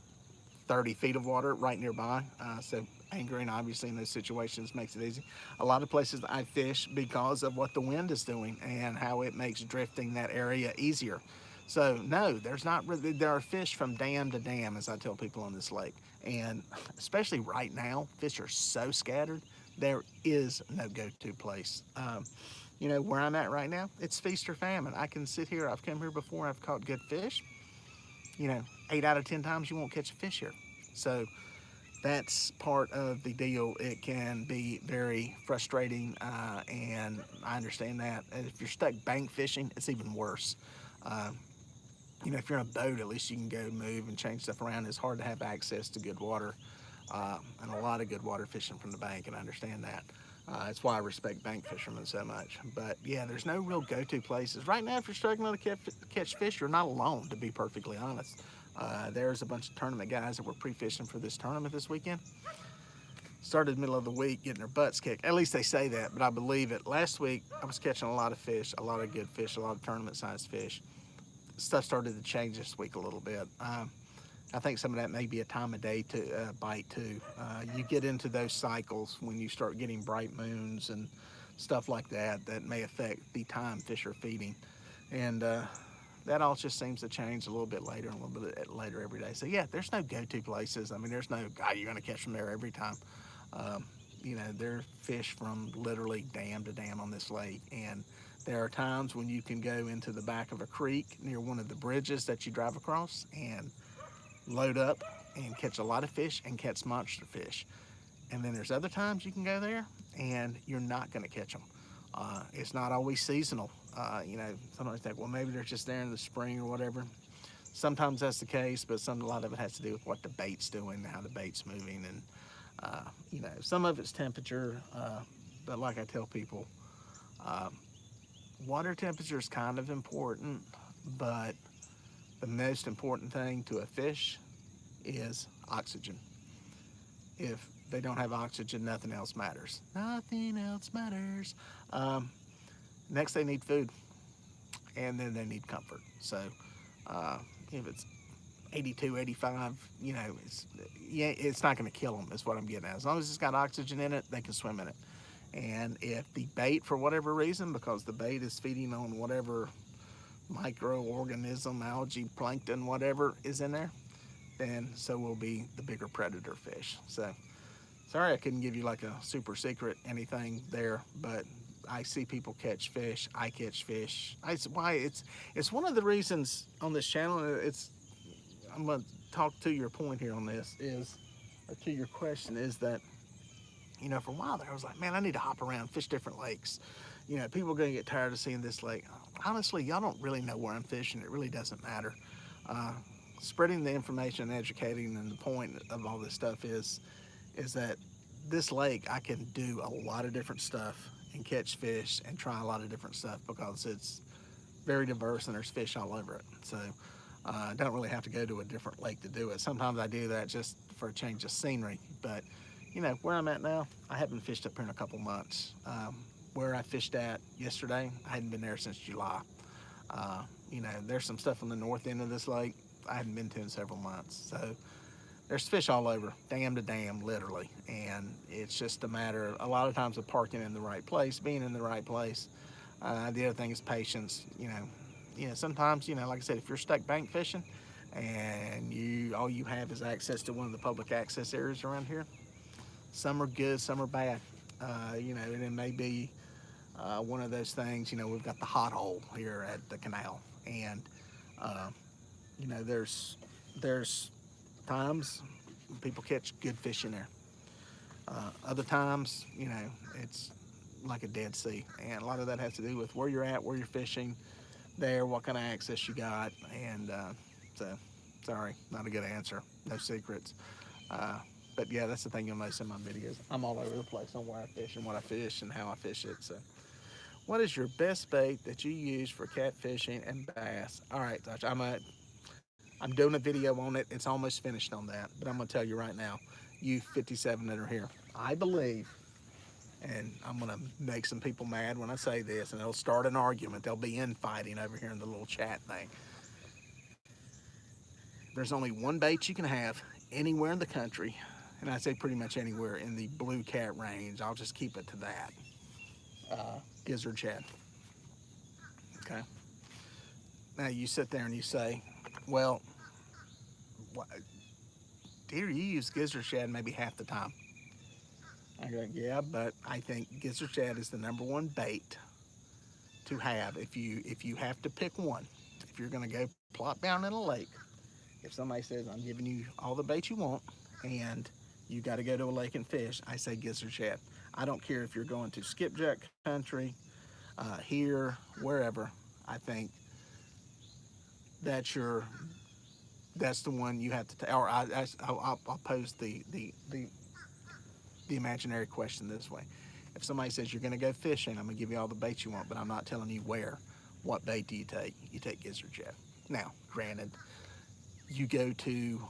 30 feet of water right nearby. So anchoring obviously in those situations makes it easy. A lot of places I fish because of what the wind is doing and how it makes drifting that area easier. So no, there's not really, there are fish from dam to dam, as I tell people on this lake. And especially right now, fish are so scattered, there is no go-to place. You know, where I'm at right now, it's feast or famine. I can sit here, I've come here before, I've caught good fish. You know, 8 out of 10 times you won't catch a fish here. So that's part of the deal. It can be very frustrating, and I understand that. And if you're stuck bank fishing, it's even worse. Uh, you know, if you're in a boat, at least you can go move and change stuff around. It's hard to have access to good water, and a lot of good water fishing from the bank, and I understand that. That's why I respect bank fishermen so much. But yeah, there's no real go-to places. Right now, if you're struggling to catch fish, you're not alone, to be perfectly honest. There's a bunch of tournament guys that were pre-fishing for this tournament this weekend. Started middle of the week getting their butts kicked. At least they say that, but I believe it. Last week, I was catching a lot of fish, a lot of good fish, a lot of tournament-sized fish. Stuff started to change this week a little bit. I think some of that may be a time of day to bite too. You get into those cycles when you start getting bright moons and stuff like that that may affect the time fish are feeding. And that all just seems to change a little bit later and a little bit later every day. So yeah, there's no go-to places. I mean, there's no, God, you're gonna catch them there every time. You know, there's fish from literally dam to dam on this lake. And there are times when you can go into the back of a creek near one of the bridges that you drive across and load up and catch a lot of fish and catch monster fish. And then there's other times you can go there and you're not going to catch them. It's not always seasonal. You know, sometimes think, well, maybe they're just there in the spring or whatever. Sometimes that's the case, but a lot of it has to do with what the bait's doing, how the bait's moving, and you know, some of it's temperature. But like I tell people, water temperature is kind of important, but the most important thing to a fish is oxygen. If they don't have oxygen, nothing else matters. Nothing else matters. Next, they need food, and then they need comfort. So if it's 82, 85, you know, it's not going to kill them, is what I'm getting at. As long as it's got oxygen in it, they can swim in it. And if the bait, for whatever reason, because the bait is feeding on whatever microorganism, algae, plankton, whatever is in there, then so will be the bigger predator fish. So sorry I couldn't give you like a super secret anything there, but I see people catch fish. I catch fish. It's one of the reasons on this channel. I'm going to talk to your point here on this or to your question is that, you know, for a while there I was like, man, I need to hop around, fish different lakes. You know, people are going to get tired of seeing this lake. Honestly, y'all don't really know where I'm fishing. It really doesn't matter. Spreading the information and educating, and the point of all this stuff is that this lake, I can do a lot of different stuff and catch fish and try a lot of different stuff because it's very diverse and there's fish all over it. So I don't really have to go to a different lake to do it. Sometimes I do that just for a change of scenery, but you know, where I'm at now, I haven't fished up here in a couple months. Where I fished at yesterday, I hadn't been there since July. You know, there's some stuff on the north end of this lake I hadn't been to in several months. So there's fish all over, dam to dam, literally. And it's just a matter, a lot of times, of parking in the right place, being in the right place. The other thing is patience. You know, sometimes, you know, like I said, if you're stuck bank fishing and all you have is access to one of the public access areas around here, some are good, some are bad. You know, and it may be one of those things. You know, we've got the hot hole here at the canal, and you know, there's times people catch good fish in there. Other times, you know, it's like a Dead Sea, and a lot of that has to do with where you're at, where you're fishing there, what kind of access you got, and so sorry, not a good answer, no secrets. But yeah, that's the thing you'll notice in my videos. I'm all over the place on where I fish and what I fish and how I fish it. So what is your best bait that you use for catfishing and bass? All right, Josh, I'm doing a video on it. It's almost finished on that, but I'm gonna tell you right now, you 57 that are here, I believe, and I'm gonna make some people mad when I say this, and it'll start an argument. There'll be infighting over here in the little chat thing. There's only one bait you can have anywhere in the country, and I say pretty much anywhere in the blue cat range, I'll just keep it to that, gizzard shad. Okay. Now you sit there and you say, well, dear, you use gizzard shad maybe half the time. I go, yeah, but I think gizzard shad is the number one bait to have if you have to pick one. If you're going to go plop down in a lake, if somebody says I'm giving you all the bait you want and you got to go to a lake and fish, I say gizzard shad. I don't care if you're going to skipjack country, here, wherever. I think that's your that's the one you have to take. Or I'll pose the imaginary question this way. If somebody says you're going to go fishing, I'm going to give you all the bait you want, but I'm not telling you where. What bait do you take? You take gizzard shad. Now, granted, you go to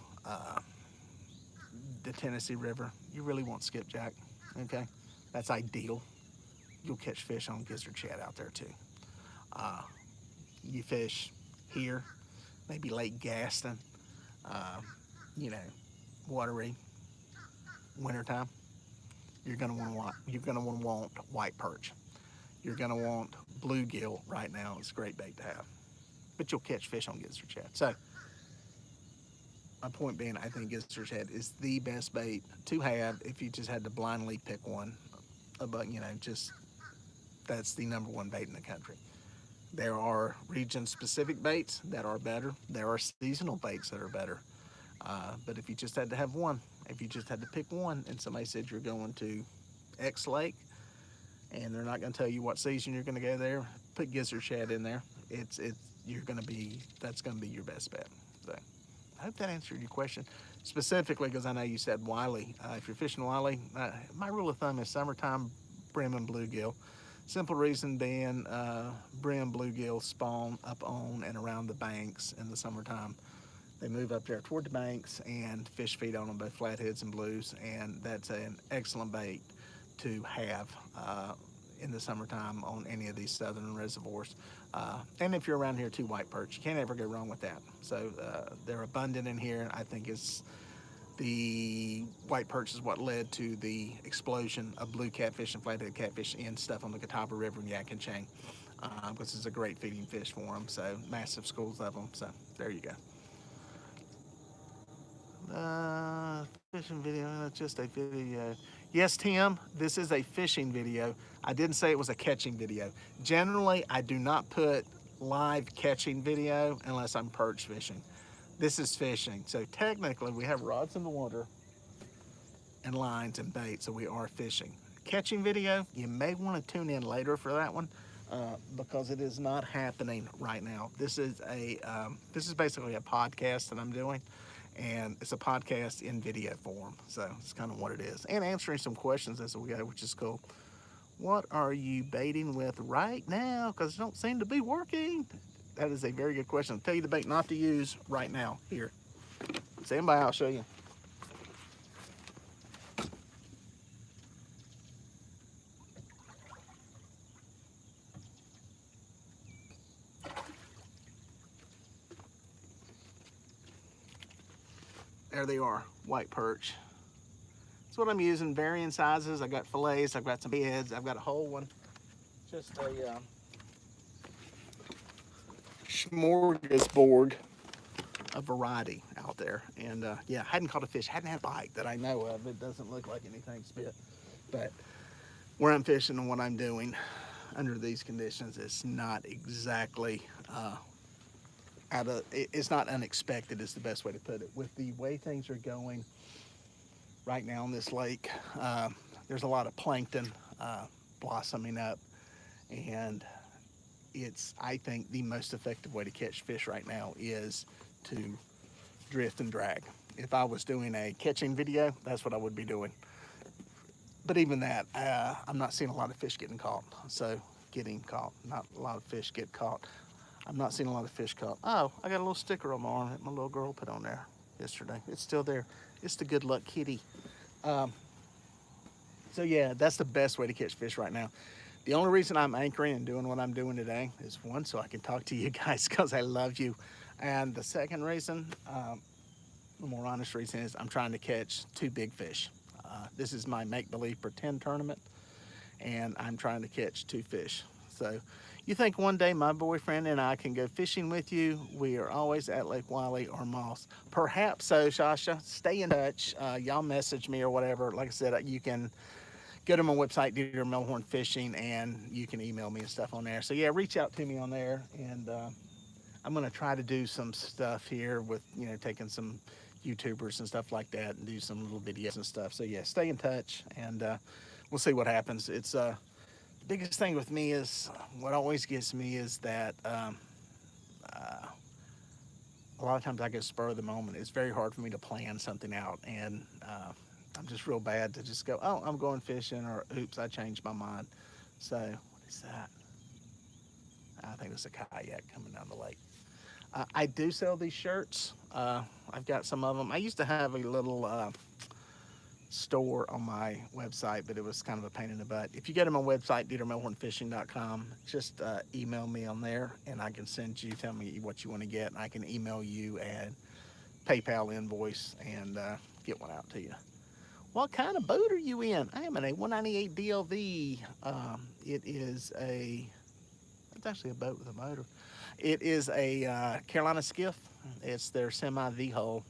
the Tennessee River, you really want skipjack, okay? That's ideal. You'll catch fish on gizzard shad out there too. Uh, you fish here, maybe Lake Gaston, uh, you know, watery, wintertime. You're gonna want white perch. You're gonna want bluegill right now. It's a great bait to have, but you'll catch fish on gizzard shad. So my point being, I think gizzard shad is the best bait to have if you just had to blindly pick one. But just that's the number one bait in the country. There are region-specific baits that are better. There are seasonal baits that are better. But if you just had to have one, if you just had to pick one, and somebody said you're going to X Lake, and they're not going to tell you what season you're going to go there, put gizzard shad in there. That's going to be your best bet. So I hope that answered your question specifically, because I know you said Wylie. If you're fishing Wylie, my rule of thumb is summertime brim and bluegill. Simple reason being, brim bluegill spawn up on and around the banks in the summertime. They move up there toward the banks, and fish feed on them, both flatheads and blues, and that's an excellent bait to have in the summertime on any of these southern reservoirs. And if you're around here too, white perch, you can't ever go wrong with that. So they're abundant in here. I think it's the white perch is what led to the explosion of blue catfish and flathead catfish and stuff on the Catawba River and Yakima, because it's a great feeding fish for them. So massive schools of them. So there you go. Fishing video, that's just a video. Yes, Tim, this is a fishing video. I didn't say it was a catching video. Generally, I do not put live catching video unless I'm perch fishing. This is fishing. So technically, we have rods in the water and lines and bait, so we are fishing. Catching video, you may want to tune in later for that one, because it is not happening right now. This is basically a podcast that I'm doing, and it's a podcast in video form. So it's kind of what it is, and answering some questions as we go, which is cool. What are you baiting with right now? Because it don't seem to be working. That is a very good question. I'll tell you the bait not to use right now. Here, stand by, I'll show you. There they are, white perch. That's what I'm using, varying sizes. I've got fillets, I've got some heads, I've got a whole one. Just a smorgasbord of variety out there. And yeah, hadn't caught a fish, hadn't had a bite that I know of. It doesn't look like anything spit. But where I'm fishing and what I'm doing under these conditions, it's not exactly it's not unexpected is the best way to put it. With the way things are going right now on this lake, there's a lot of plankton blossoming up, and it's, I think, the most effective way to catch fish right now is to drift and drag. If I was doing a catching video, that's what I would be doing. But even that, I'm not seeing a lot of fish getting caught. So not a lot of fish get caught. I'm not seeing a lot of fish caught. Oh, I got a little sticker on my arm that my little girl put on there yesterday. It's still there. It's the good luck kitty. So yeah, that's the best way to catch fish right now. The only reason I'm anchoring and doing what I'm doing today is, one, so I can talk to you guys because I love you. And the second reason, The more honest reason is I'm trying to catch 2 big fish. This is my make-believe pretend tournament, and I'm trying to catch 2 fish. So you think one day my boyfriend and I can go fishing with you? We are always at Lake Wylie or Moss. Perhaps so, Shasha. Stay in touch. Y'all message me or whatever. Like I said, you can go to my website, Dieter Melhorn Fishing, and you can email me and stuff on there. So yeah, reach out to me on there, and I'm gonna try to do some stuff here with, taking some YouTubers and stuff like that, and do some little videos and stuff. So yeah, stay in touch, and we'll see what happens. It's the biggest thing with me is what always gets me is that uh, a lot of times I get spur of the moment. It's very hard for me to plan something out, and I'm just real bad to just go, oh, I'm going fishing, or oops, I changed my mind. So what is that? I think it's a kayak coming down the lake. I do sell these shirts. I've got some of them. I used to have a little store on my website, but it was kind of a pain in the butt. If you go to my website, DieterMelhornFishing.com, just email me on there, and I can send you, tell me what you want to get, and I can email you a PayPal invoice and get one out to you. What kind of boat are you in? I am in a 198 DLV. It's actually a boat with a motor. It is a Carolina skiff. It's their semi V-hull.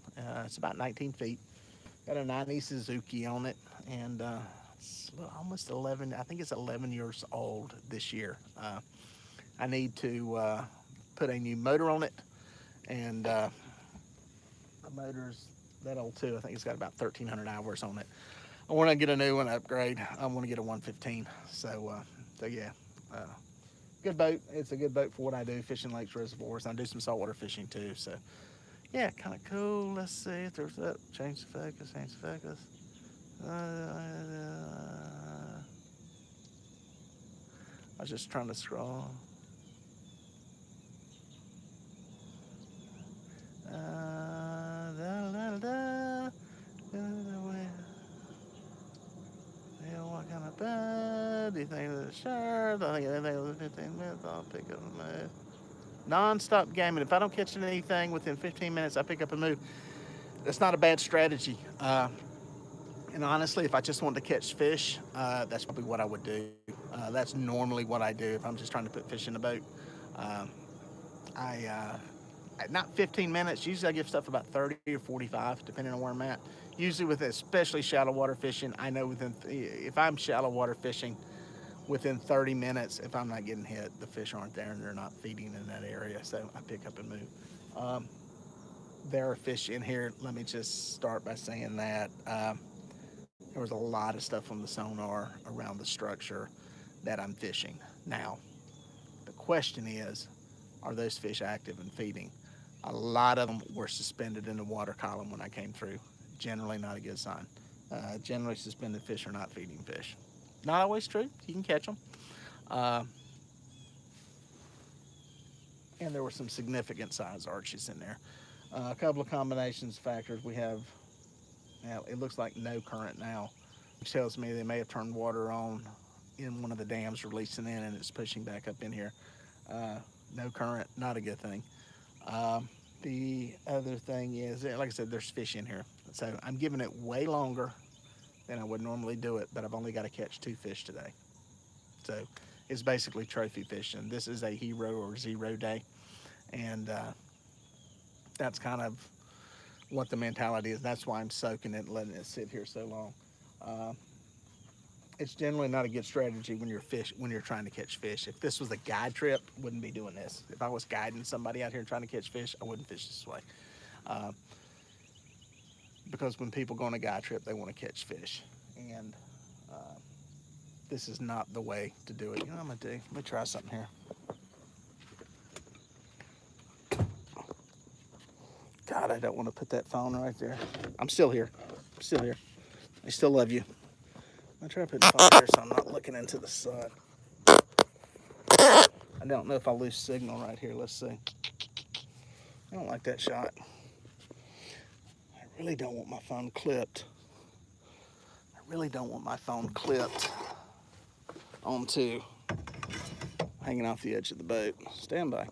It's about 19 feet. Got a 90 Suzuki on it, and it's almost 11. I think it's 11 years old this year. I need to put a new motor on it, and the motor's that old too. I think it's got about 1,300 hours on it. I want to get a new one, upgrade. I want to get a 115. So yeah. Good boat. It's a good boat for what I do, fishing lakes, reservoirs. I do some saltwater fishing too. So, yeah, kind of cool. Let's see if there's that. Change the focus. Change the focus. I was just trying to scroll. What kind of bed? Do you think of the shirt? I think anything within 15 minutes, I'll pick up and move. Non-stop gaming. If I don't catch anything within 15 minutes, I pick up and move. That's not a bad strategy. And honestly, if I just want to catch fish, that's probably what I would do. That's normally what I do if I'm just trying to put fish in a boat. Not 15 minutes. Usually I give stuff about 30 or 45, depending on where I'm at. Usually with especially shallow water fishing, I know if I'm shallow water fishing, within 30 minutes, if I'm not getting hit, the fish aren't there and they're not feeding in that area. So I pick up and move. There are fish in here. Let me just start by saying that there was a lot of stuff on the sonar around the structure that I'm fishing. Now, the question is, are those fish active and feeding? A lot of them were suspended in the water column when I came through. Generally not a good sign. Generally suspended fish are not feeding fish. Not always true. You can catch them. And there were some significant size arches in there. A couple of combinations factors. We have, now it looks like no current now, which tells me they may have turned water on in one of the dams releasing in, and it's pushing back up in here. No current, not a good thing. The other thing is, like I said, there's fish in here. So I'm giving it way longer than I would normally do it, but I've only got to catch 2 fish today. So it's basically trophy fishing. This is a hero or zero day. And that's kind of what the mentality is. That's why I'm soaking it and letting it sit here so long. It's generally not a good strategy when you're trying to catch fish. If this was a guide trip, I wouldn't be doing this. If I was guiding somebody out here trying to catch fish, I wouldn't fish this way. Because when people go on a guide trip, they want to catch fish. And this is not the way to do it. You know what I'm going to do? Let me try something here. God, I don't want to put that phone right there. I'm still here. I'm still here. I still love you. I'm going to try to put the phone here so I'm not looking into the sun. I don't know if I'll lose signal right here. Let's see. I don't like that shot. I really don't want my phone clipped. I really don't want my phone clipped onto hanging off the edge of the boat. Stand by.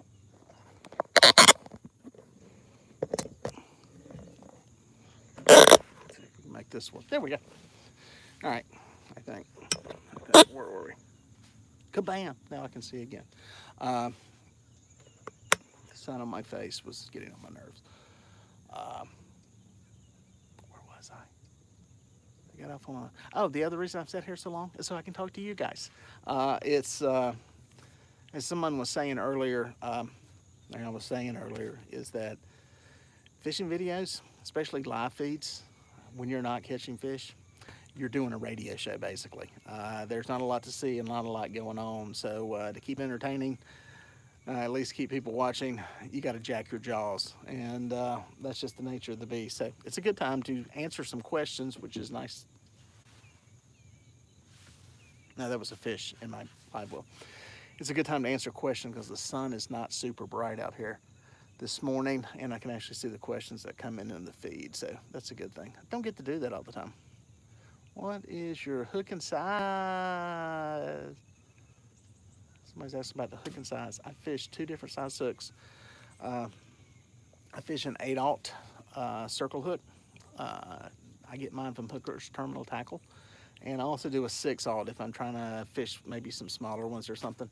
this work. There we go. All right, I think. Where were we? Kabam! Now I can see again. The sun on my face was getting on my nerves. Where was I? I got off on. Oh, the other reason I've sat here so long is so I can talk to you guys. It's as someone was saying earlier. I was saying earlier is that fishing videos, especially live feeds, when you're not catching fish, you're doing a radio show basically. There's not a lot to see and not a lot going on. So to keep entertaining, at least keep people watching, you got to jack your jaws. And that's just the nature of the beast. So it's a good time to answer some questions, which is nice. No, that was a fish in my live well. It's a good time to answer questions because the sun is not super bright out here this morning, and I can actually see the questions that come in the feed, so that's a good thing. I don't get to do that all the time. What is your hook and size? Somebody's asking about the hook and size. I fish 2 different size hooks. I fish an 8/0 circle hook. I get mine from Hooker's Terminal Tackle. And I also do a 6/0 if I'm trying to fish maybe some smaller ones or something.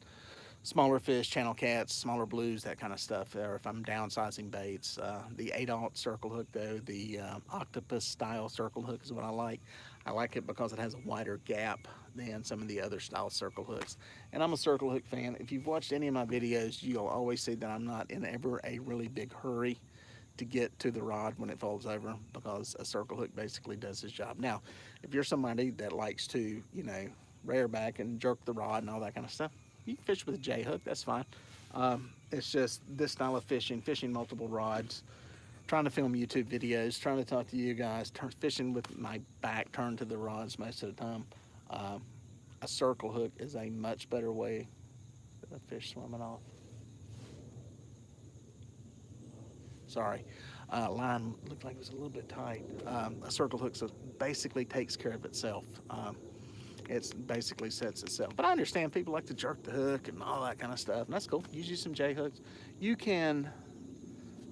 Smaller fish, channel cats, smaller blues, that kind of stuff. Or if I'm downsizing baits. The 8/0 circle hook though, the octopus style circle hook is what I like. I like it because it has a wider gap than some of the other style circle hooks. And I'm a circle hook fan. If you've watched any of my videos, you'll always see that I'm not in ever a really big hurry to get to the rod when it falls over, because a circle hook basically does its job. Now, if you're somebody that likes to, rear back and jerk the rod and all that kind of stuff, you can fish with a J hook, that's fine. It's just this style of fishing multiple rods, trying to film YouTube videos, trying to talk to you guys, fishing with my back turned to the rods most of the time. A circle hook is a much better way than a fish swimming off. Sorry, line looked like it was a little bit tight. A circle hook basically takes care of itself. It basically sets itself. But I understand people like to jerk the hook and all that kind of stuff, and that's cool. Use some J hooks. You can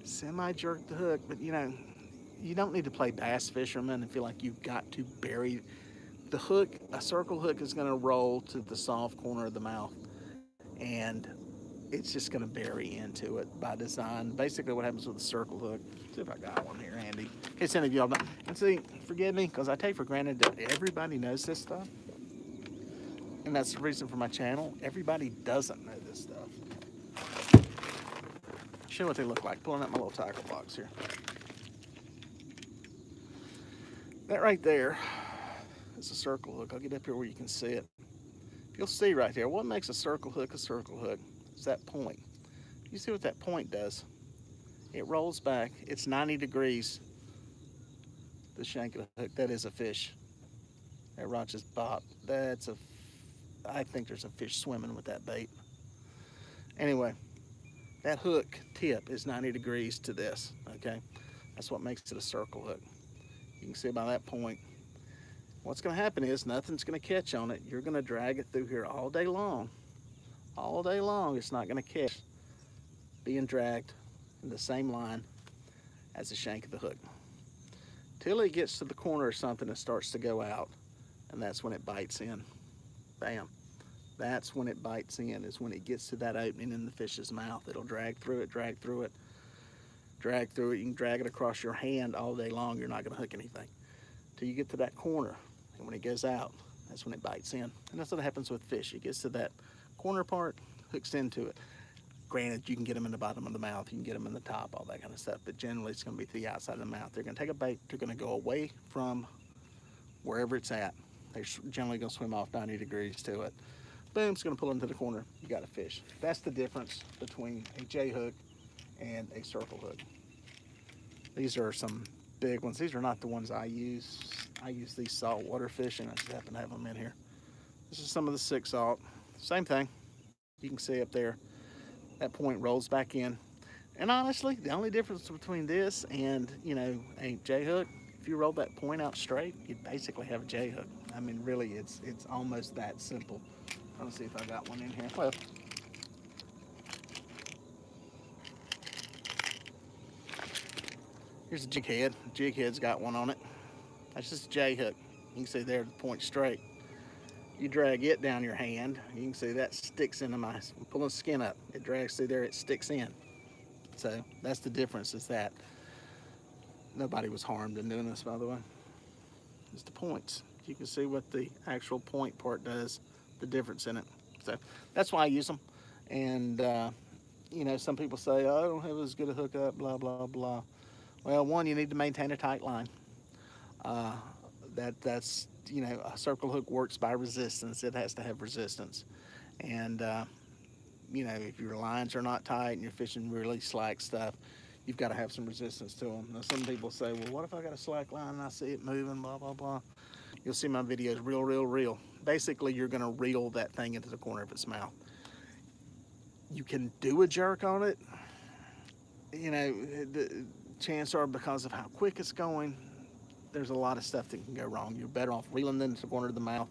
semi-jerk the hook, but you don't need to play bass fisherman and feel like you've got to bury the hook. A circle hook is going to roll to the soft corner of the mouth, and it's just going to bury into it by design. Basically what happens with a circle hook, see if I got one here handy, in case any of y'all don't. And see, forgive me, because I take for granted that everybody knows this stuff. And that's the reason for my channel. Everybody doesn't know this stuff. Show what they look like. Pulling out my little tackle box here. That right there is a circle hook. I'll get up here where you can see it. You'll see right there, what makes a circle hook a circle hook? That point. You see what that point does? It rolls back. It's 90 degrees. The shank of the hook. That is a fish. That rod just bopped. I think there's a fish swimming with that bait. Anyway, that hook tip is 90 degrees to this. Okay, that's what makes it a circle hook. You can see by that point. What's going to happen is nothing's going to catch on it. You're going to drag it through here all day long. All day long, it's not going to catch being dragged in the same line as the shank of the hook till it gets to the corner or something and starts to go out, and that's when it bites in. Bam. That's when it bites in, is when it gets to that opening in the fish's mouth. It'll drag through it, drag through it, drag through it. You can drag it across your hand all day long. You're not going to hook anything till you get to that corner, and when it goes out, that's when it bites in. And that's what happens with fish. It gets to that corner part, hooks into it. Granted, you can get them in the bottom of the mouth, you can get them in the top, all that kind of stuff, but generally it's going to be to the outside of the mouth. They're going to take a bait, they're going to go away from wherever it's at. They're generally going to swim off 90 degrees to it. Boom, it's going to pull into the corner. You got a fish. That's the difference between a J hook and a circle hook. These are some big ones. These are not the ones I use. I use these saltwater fishing. I just happen to have them in here. This is some of the 6/0. Same thing. You can see up there, that point rolls back in. And honestly, the only difference between this and, a J hook, if you roll that point out straight, you basically have a J hook. I mean, really, it's almost that simple. Let's see if I got one in here. Well, here's a jig head. Jig head's got one on it. That's just a J hook. You can see there the point straight. You drag it down your hand, you can see that sticks into my, pulling the skin up. It drags through there, it sticks in. So that's the difference, is that nobody was harmed in doing this, by the way. It's the points. You can see what the actual point part does, the difference in it. So that's why I use them. And you know, some people say, oh, I don't have as good a hookup, blah, blah, blah. Well, one, you need to maintain a tight line. That's, you know, a circle hook works by resistance. It has to have resistance. And, you know, if your lines are not tight and you're fishing really slack stuff, you've got to have some resistance to them. Now, some people say, well, what if I got a slack line and I see it moving, blah, blah, blah. You'll see my videos, reel. Basically, you're going to reel that thing into the corner of its mouth. You can do a jerk on it. You know, the chances are, because of how quick it's going, there's a lot of stuff that can go wrong. You're better off reeling into the corner of the mouth.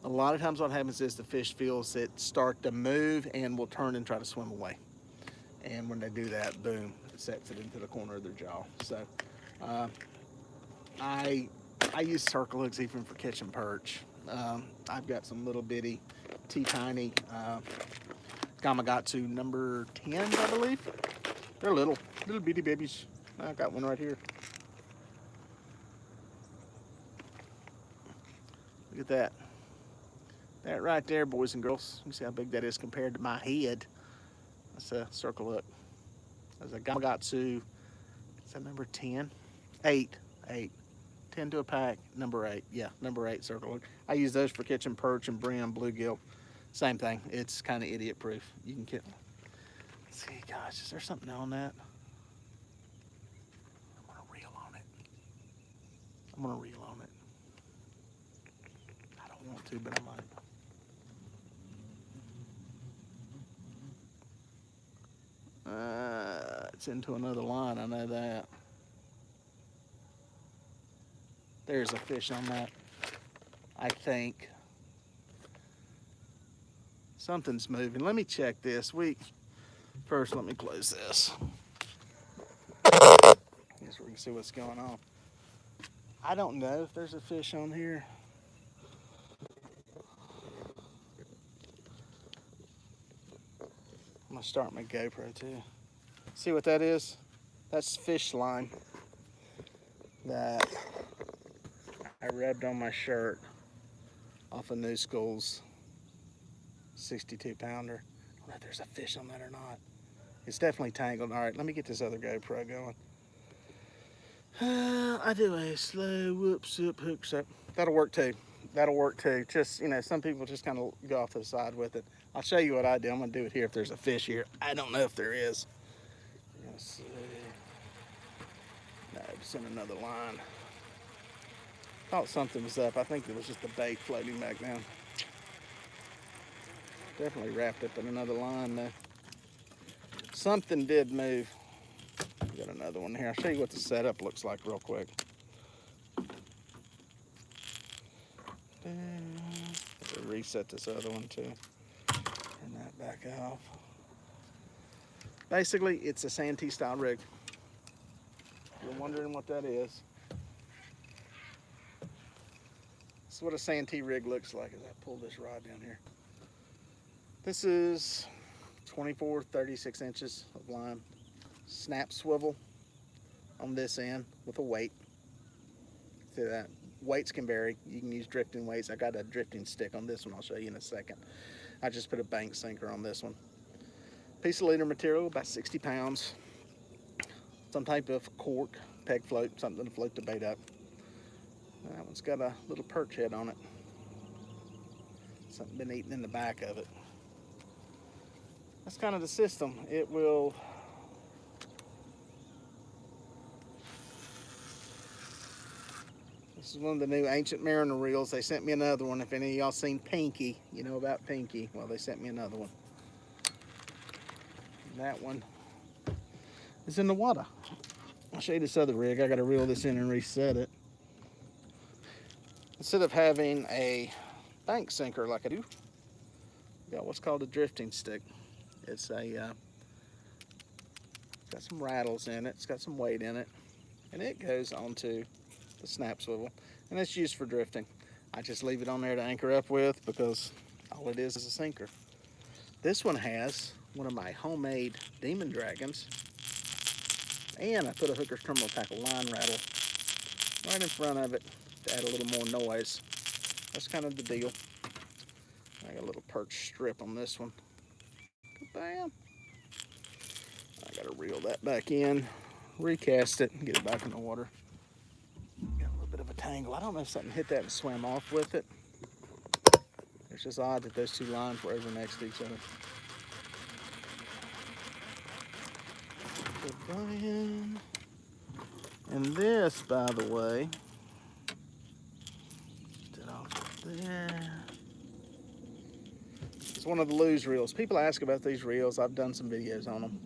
A lot of times what happens is the fish feels it start to move and will turn and try to swim away. And when they do that, boom, it sets it into the corner of their jaw. So I use circle hooks even for catching perch. I've got some little bitty, teeny Gamakatsu number 10s, I believe. They're little bitty babies. I got one right here. Look at that. That right there, boys and girls. You see how big that is compared to my head. That's a circle hook. That's a Gamakatsu. Is that number 10? 8. 10 to a pack, number 8. Yeah, number 8 circle hook. I use those for catching perch and brim, bluegill. Same thing. It's kind of idiot proof. You can get. Let's see, gosh, is there something on that? I'm gonna reel on it. I don't want to, but I might. It's into another line, I know that. There's a fish on that, I think. Something's moving. Let me check this. First, let me close this. Guess we can see what's going on. I don't know if there's a fish on here. I'm gonna start my GoPro too. See what that is? That's fish slime that I rubbed on my shirt off of New School's 62 pounder. I don't know if there's a fish on that or not. It's definitely tangled. All right, let me get this other GoPro going. I do a slow whoops up hooks up. That'll work too. Just, you know, some people just kind of go off to the side with it. I'll show you what I do. I'm gonna do it here if there's a fish here. I don't know if there is. Let's see. No, it's in another line. Thought something was up. I think it was just a bait floating back down. Definitely wrapped up in another line though. Something did move. Got another one here. I'll show you what the setup looks like real quick. Reset this other one too. Turn that back off. Basically, it's a Santee style rig. If you're wondering what that is, this is what a Santee rig looks like as I pull this rod down here. This is 24, 36 inches of line. Snap swivel on this end with a weight. See that? Weights can vary. You can use drifting weights. I got a drifting stick on this one. I'll show you in a second. I just put a bank sinker on this one. Piece of leader material, about 60 pounds. Some type of cork, peg float, something to float the bait up. That one's got a little perch head on it. Something been eating in the back of it. That's kind of the system. It will. This is one of the new Ancient Mariner reels. They sent me another one. If any of y'all seen Pinky, you know about Pinky. Well, they sent me another one. That one is in the water. I'll show you this other rig. I got to reel this in and reset it. Instead of having a bank sinker like I do, got what's called a drifting stick. It's got some rattles in it. It's got some weight in it, and it goes onto the snap swivel, and it's used for drifting. I just leave it on there to anchor up with because all it is a sinker. This one has one of my homemade demon dragons, and I put a hooker's terminal tackle line rattle right in front of it to add a little more noise. That's kind of the deal. I got a little perch strip on this one. Bam! I gotta reel that back in, recast it, and get it back in the water. Got a little bit of a tangle. I don't know if something hit that and swam off with it. It's just odd that those two lines were over next to each other. And this, by the way, get off there. It's one of the lose reels. People ask about these reels. I've done some videos on them.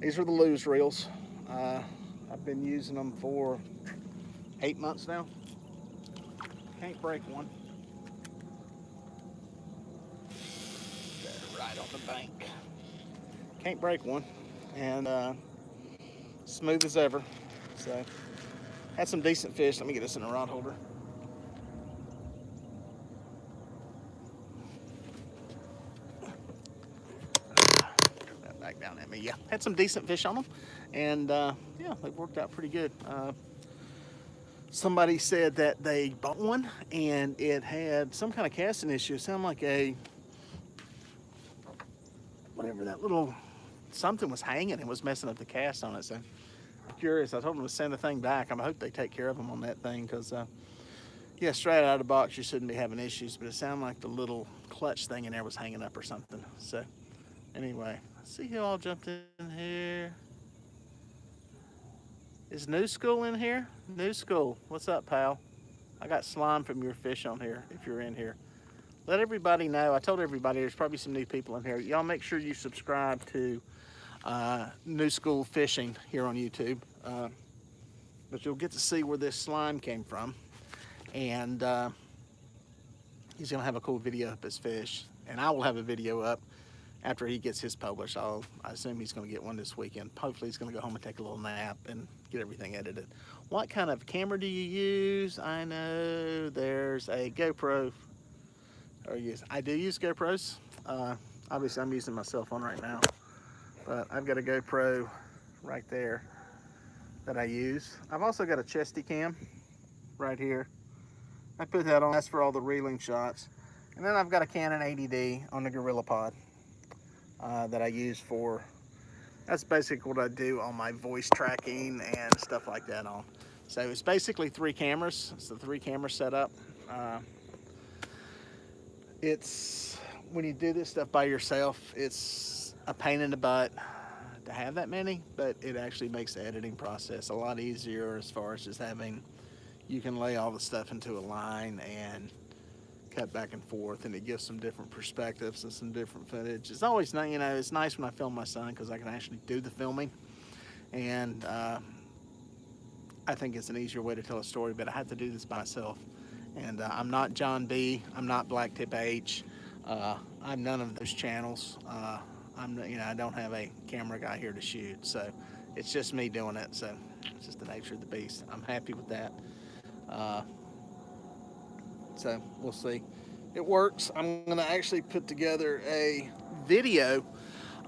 These are the lose reels. I've been using them for 8 months now. Can't break one. Right on the bank. Can't break one. And smooth as ever. So, had some decent fish. Let me get this in a rod holder. Back down at me. Yeah, had some decent fish on them, and yeah, they worked out pretty good. Somebody said that they bought one and it had some kind of casting issue. It sounded like a whatever that little something was hanging and was messing up the cast on it. So I'm curious. I told them to send the thing back. I hope they take care of them on that thing because yeah, straight out of the box you shouldn't be having issues, but it sounded like the little clutch thing in there was hanging up or something. So anyway, see who all jumped in here. Is New School in here? New School, what's up, pal? I got slime from your fish on here, if you're in here. Let everybody know. I told everybody there's probably some new people in here. Y'all make sure you subscribe to New School Fishing here on YouTube. But you'll get to see where this slime came from. And he's gonna have a cool video of his fish. And I will have a video up after he gets his published. I assume he's gonna get one this weekend. Hopefully he's gonna go home and take a little nap and get everything edited. What kind of camera do you use? I know there's a GoPro. I do use GoPros. Obviously I'm using my cell phone right now, but I've got a GoPro right there that I use. I've also got a chesty cam right here. I put that on, that's for all the reeling shots. And then I've got a Canon 80D on the GorillaPod that I use for, that's basically what I do on my voice tracking and stuff like that on. So it's basically 3 cameras. It's the 3 camera setup. It's, when you do this stuff by yourself, it's a pain in the butt to have that many, but it actually makes the editing process a lot easier as far as just having, you can lay all the stuff into a line and cut back and forth, and it gives some different perspectives and some different footage. It's always nice, you know, it's nice when I film my son because I can actually do the filming, and I think it's an easier way to tell a story, but I have to do this by myself. And I'm not John B, I'm not Blacktip H, I'm none of those channels. I don't have a camera guy here to shoot, so it's just me doing it. So it's just the nature of the beast. I'm happy with that. So we'll see. It works. I'm gonna actually put together a video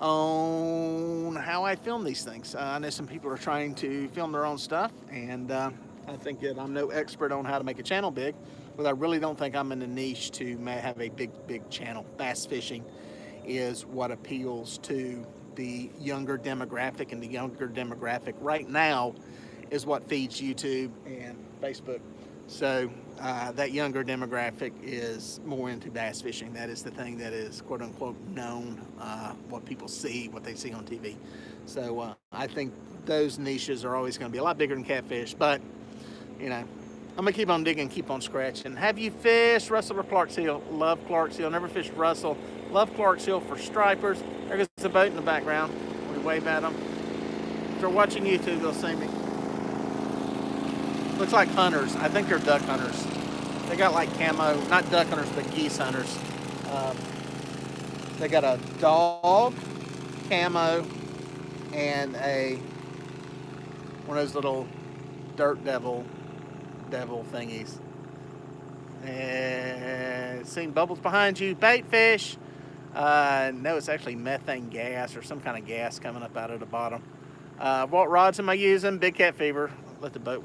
on how I film these things. I know some people are trying to film their own stuff, and I think that I'm no expert on how to make a channel big, but I really don't think I'm in a niche to have a big channel. Bass fishing is what appeals to the younger demographic, and the younger demographic right now is what feeds YouTube and Facebook. So that younger demographic is more into bass fishing. That is the thing that is quote unquote known, what people see, what they see on TV. So I think those niches are always going to be a lot bigger than catfish, but you know, I'm gonna keep on digging, keep on scratching. Have you fished Russell or Clark Seal? Love Clark Seal. Never fished Russell. Love Clark Seal for stripers. There goes the boat in the background. We wave at them. If they're watching YouTube, they'll see me. Looks like hunters. I think they're duck hunters. They got like camo, not duck hunters, but geese hunters. They got a dog, camo, and one of those little dirt devil devil thingies. And seeing bubbles behind you. Bait fish. No, it's actually methane gas or some kind of gas coming up out of the bottom. What rods am I using? Big Cat Fever. Let the boat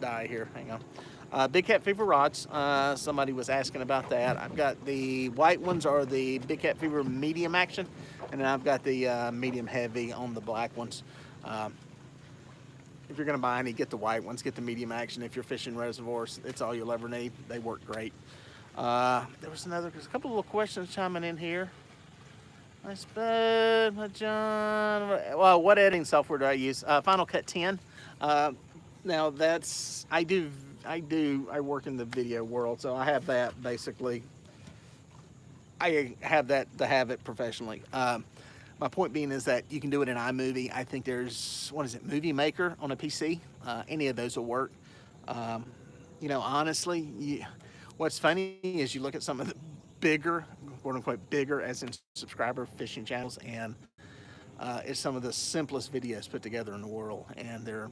die here. Hang on. Big Cat Fever rods. Somebody was asking about that. I've got the white ones are the Big Cat Fever medium action, and then I've got the medium heavy on the black ones. If you're going to buy any, get the white ones, get the medium action. If you're fishing reservoirs, it's all you'll ever need. They work great. There's a couple of little questions chiming in here. Nice bud, my John. Well, what editing software do I use? Final Cut 10. Now that's, I work in the video world, so I have that basically. I have that to have it professionally. My point being is that you can do it in iMovie. I think there's, Movie Maker on a PC. Any of those will work. Honestly, what's funny is you look at some of the bigger, quote unquote, bigger as in subscriber fishing channels, and it's some of the simplest videos put together in the world. And they're,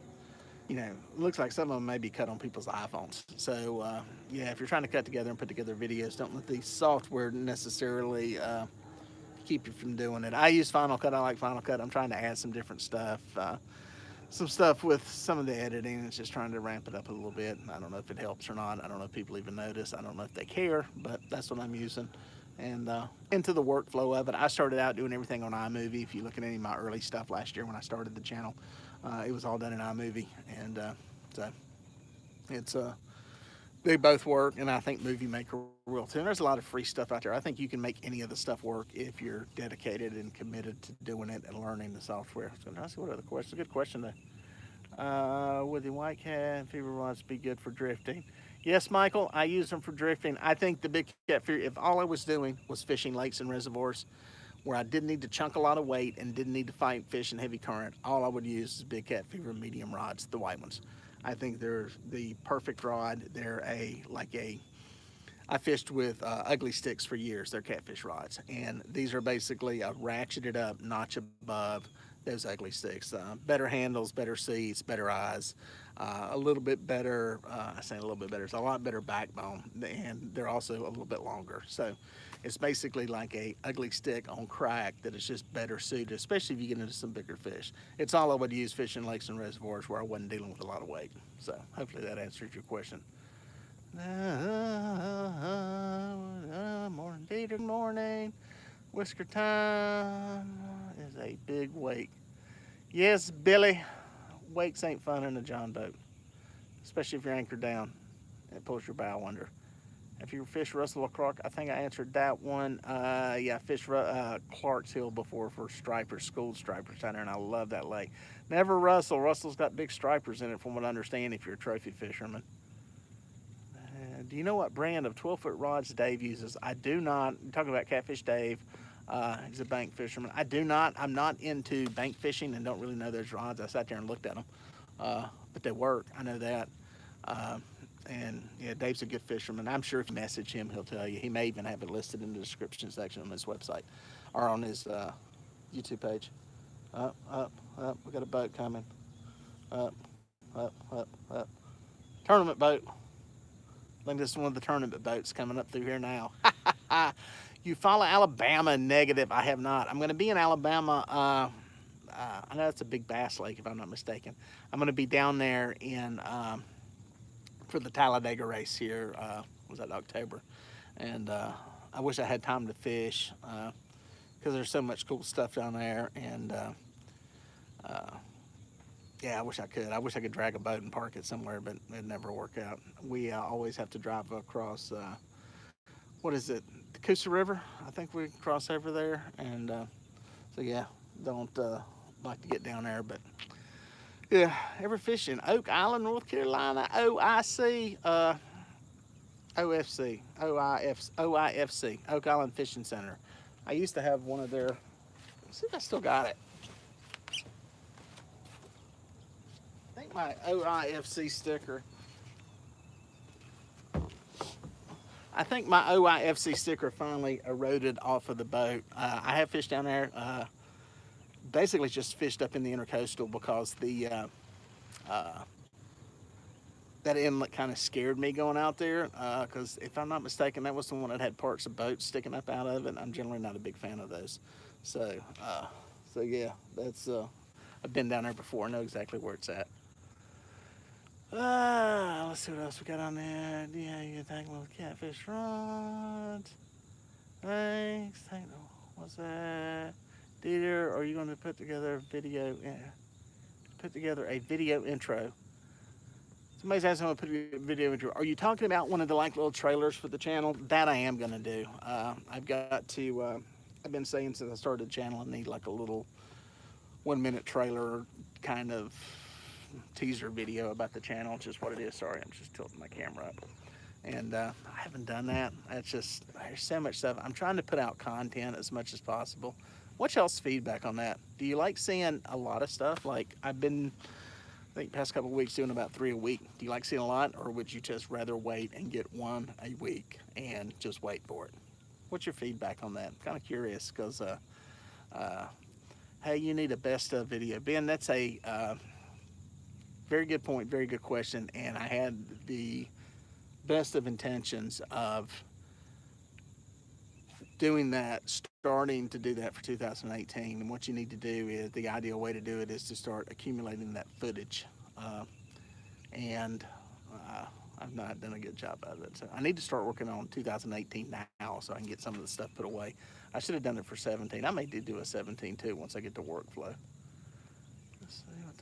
looks like some of them may be cut on people's iPhones. So, if you're trying to cut together and put together videos, don't let the software necessarily keep you from doing it. I use Final Cut. I like Final Cut. I'm trying to add some different stuff. Some stuff with some of the editing. It's just trying to ramp it up a little bit. I don't know if it helps or not. I don't know if people even notice. I don't know if they care, but that's what I'm using. And into the workflow of it, I started out doing everything on iMovie. If you look at any of my early stuff last year when I started the channel, it was all done in iMovie. And so it's they both work, and I think Movie Maker will too. And there's a lot of free stuff out there. I think you can make any of the stuff work if you're dedicated and committed to doing it and learning the software. So let's see what other questions. Good question though. Would the white cat fever rods be good for drifting? Yes, Michael, I use them for drifting. I think the Big Cat Fever, if all I was doing was fishing lakes and reservoirs where I didn't need to chunk a lot of weight and didn't need to fight fish in heavy current, all I would use is Big Cat Fever medium rods, the white ones. I think they're the perfect rod. They're I fished with ugly sticks for years. They're catfish rods. And these are basically a ratcheted up notch above those ugly sticks. Better handles, better seats, better eyes, a little bit better, I say a little bit better, it's a lot better backbone, and they're also a little bit longer. So it's basically like a ugly stick on crack that is just better suited, especially if you get into some bigger fish. It's all I would use fishing lakes and reservoirs where I wasn't dealing with a lot of weight. So hopefully that answers your question. Morning, Peter, morning. Whisker time is a big wake. Yes, Billy, wakes ain't fun in a John boat, especially if you're anchored down and it pulls your bow under. If you fish Russell or Clark, I think I answered that one. Yeah, I fished Clark's Hill before for stripers, school stripers down there, and I love that lake. Never Russell. Russell's got big stripers in it, from what I understand, if you're a trophy fisherman. Do you know what brand of 12-foot rods Dave uses? I do not. I'm talking about Catfish Dave. He's a bank fisherman. I do not. I'm not into bank fishing and don't really know those rods. I sat there and looked at them, but they work. I know that. And yeah, Dave's a good fisherman. I'm sure if you message him, he'll tell you. He may even have it listed in the description section on his website or on his YouTube page. Up, up, up. We got a boat coming. Up, up, up, up. Tournament boat. I think this is one of the tournament boats coming up through here now. You follow Alabama negative. I have not. I'm going to be in Alabama. I know it's a big bass lake, if I'm not mistaken. I'm going to be down there in for the Talladega race here. Was that October? And I wish I had time to fish because there's so much cool stuff down there. And yeah, I wish I could. I wish I could drag a boat and park it somewhere, but it'd never work out. We always have to drive across, what is it, the Coosa River? I think we cross over there. And so, yeah, don't like to get down there. But, yeah, ever fishing Oak Island, North Carolina, OIC, OIFC, Oak Island Fishing Center. I used to have one of their, let's see if I still got it. I think my OIFC sticker. I think my OIFC sticker finally eroded off of the boat. I have fished down there. Basically just fished up in the intercoastal because the that inlet kind of scared me going out there, because if I'm not mistaken, that was the one that had parts of boats sticking up out of it. I'm generally not a big fan of those. So, yeah, that's I've been down there before. I know exactly where it's at. Let's see what else we got on there. Yeah, you think about catfish rant. Thanks. What's that? Dieter, are you going to put together a video? Yeah, put together a video intro. Somebody's asking me to put a video intro. Are you talking about one of the like little trailers for the channel? That I am going to do. I've got to. I've been saying since I started the channel, I need like a little 1 minute trailer kind of teaser video about the channel, which is what it is. Sorry, I'm just tilting my camera up. And I haven't done that. It's just, there's so much stuff. I'm trying to put out content as much as possible. What's y'all's feedback on that? Do you like seeing a lot of stuff? Like I've been, I think past couple of weeks doing about 3 a week. Do you like seeing a lot, or would you just rather wait and get 1 a week and just wait for it? What's your feedback on that? I'm kind of curious because, hey, you need a best of video. Ben, that's a very good point, very good question. And I had the best of intentions of doing that, starting to do that for 2018. And what you need to do is, the ideal way to do it is to start accumulating that footage. And I've not done a good job of it. So I need to start working on 2018 now so I can get some of the stuff put away. I should have done it for 17. I may do a 17 too once I get to workflow. Let's see what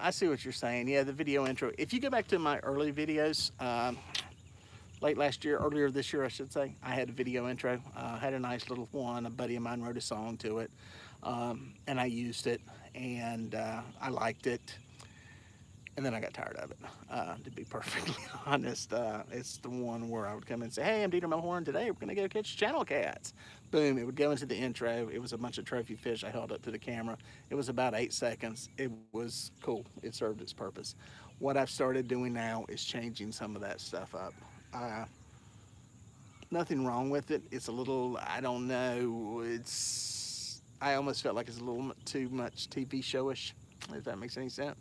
I see what you're saying. Yeah, the video intro. If you go back to my early videos, earlier this year, I should say, I had a video intro. I had a nice little one. A buddy of mine wrote a song to it, and I used it, and I liked it. And then I got tired of it, to be perfectly honest. It's the one where I would come in and say, hey, I'm Dieter Melhorn. Today we're going to go catch channel cats. Boom, it would go into the intro. It was a bunch of trophy fish I held up to the camera. It was about 8 seconds. It was cool. It served its purpose. What I've started doing now is changing some of that stuff up. Nothing wrong with it. It's a little, I don't know, I almost felt like it's a little too much TV showish, if that makes any sense.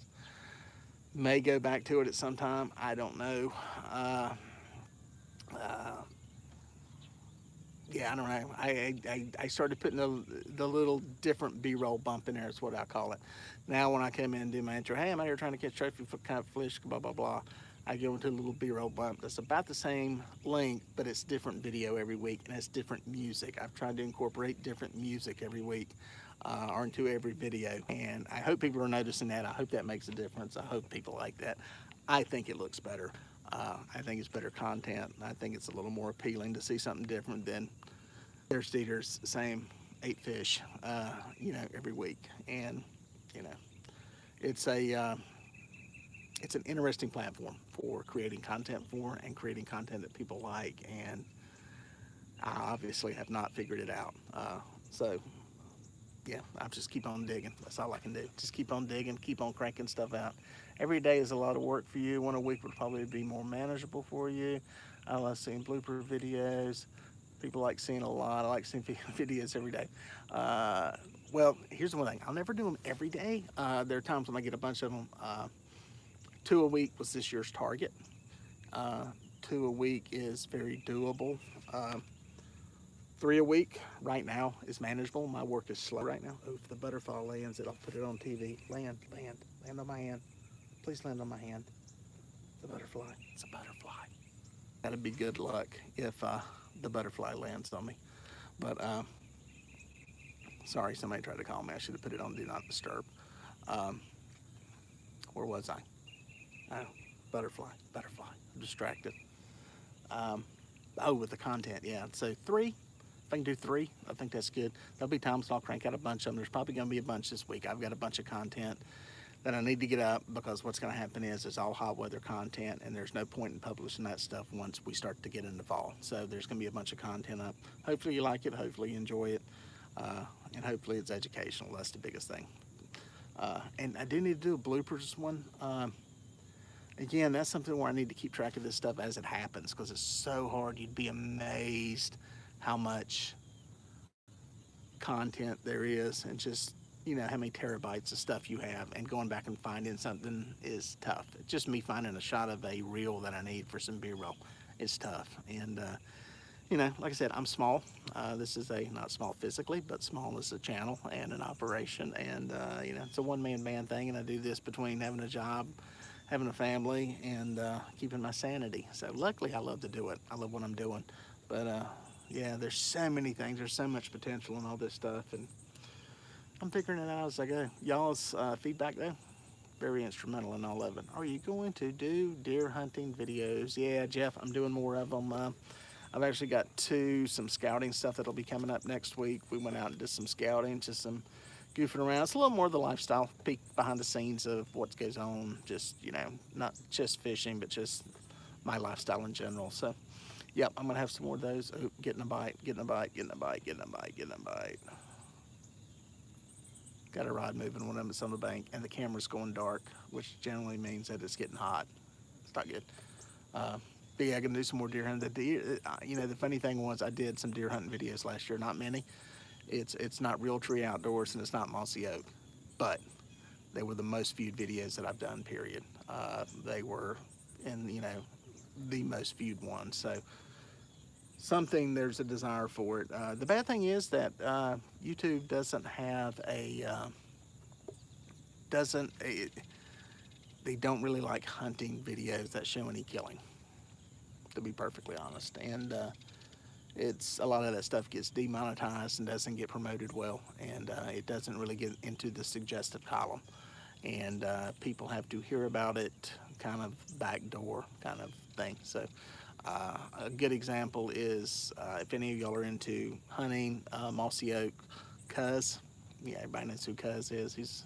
May go back to it at some time. I don't know. Yeah, I don't know. I started putting the little different B-roll bump in there, is what I call it. Now when I come in and do my intro, hey, I'm out here trying to catch trophy for catfish, blah, blah, blah. I go into a little B-roll bump that's about the same length, but it's different video every week, and it's different music. I've tried to incorporate different music every week, or into every video, and I hope people are noticing that. I hope that makes a difference. I hope people like that. I think it looks better. I think it's better content. I think it's a little more appealing to see something different than there's Dieter's same 8 fish, every week. And, it's an interesting platform for creating content for, and creating content that people like. And I obviously have not figured it out. So yeah, I'll just keep on digging. That's all I can do. Just keep on digging, keep on cranking stuff out. Every day is a lot of work for you. 1 a week would probably be more manageable for you. I love seeing blooper videos. People like seeing a lot. I like seeing videos every day. Well, here's the one thing. I'll never do them every day. There are times when I get a bunch of them. 2 a week was this year's target. 2 a week is very doable. 3 a week right now is manageable. My work is slow right now. Oh, if the butterfly lands, I'll put it on TV. Land on my hand. Please land on my hand. The butterfly, it's a butterfly. That'd be good luck if the butterfly lands on me. But sorry, somebody tried to call me. I should have put it on Do Not Disturb. Where was I? Oh, butterfly. I'm distracted. With the content, yeah. So 3. If I can do 3, I think that's good. There'll be times I'll crank out a bunch of them. There's probably going to be a bunch this week. I've got a bunch of content that I need to get up, because what's going to happen is it's all hot weather content, and there's no point in publishing that stuff once we start to get into fall. So there's going to be a bunch of content up. Hopefully you like it. Hopefully you enjoy it. And hopefully it's educational. That's the biggest thing. And I do need to do a bloopers one. Again, that's something where I need to keep track of this stuff as it happens, because it's so hard. You'd be amazed how much content there is, and just you know how many terabytes of stuff you have, and going back and finding something is tough. It's just me finding a shot of a reel that I need for some B-roll. It's tough. And you know, like I said, I'm small. This is a, not small physically, but small as a channel and an operation. And you know, it's a one-man band thing, and I do this between having a job, having a family, and keeping my sanity. So luckily, I love to do it. I love what I'm doing. But yeah, there's so many things. There's so much potential in all this stuff, and I'm figuring it out as I go. Y'all's feedback though, very instrumental in all of it. Are you going to do deer hunting videos? Yeah, Jeff, I'm doing more of them. I've actually got some scouting stuff that'll be coming up next week. We went out and did some scouting, just some goofing around. It's a little more of the lifestyle, peek behind the scenes of what goes on, just, you know, not just fishing, but just my lifestyle in general. So, yep, I'm going to have some more of those. Oh, getting a bite, getting a bite, getting a bite, getting a bite, getting a bite. Got a rod moving, one of them is on the bank, and the camera's going dark, which generally means that it's getting hot. It's not good. But yeah, I'm gonna do some more deer hunting. The deer, you know, the funny thing was I did some deer hunting videos last year. Not many. It's not Real Tree Outdoors and it's not Mossy Oak, but they were the most viewed videos that I've done. Period. They were, in, you know, the most viewed ones. So something, there's a desire for it. The bad thing is that YouTube doesn't have a they don't really like hunting videos that show any killing, to be perfectly honest. And it's a lot of that stuff gets demonetized and doesn't get promoted well, and it doesn't really get into the suggestive column, and people have to hear about it, kind of backdoor kind of thing. So a good example is if any of y'all are into hunting, Mossy Oak Cuz, yeah, everybody knows who Cuz is. He's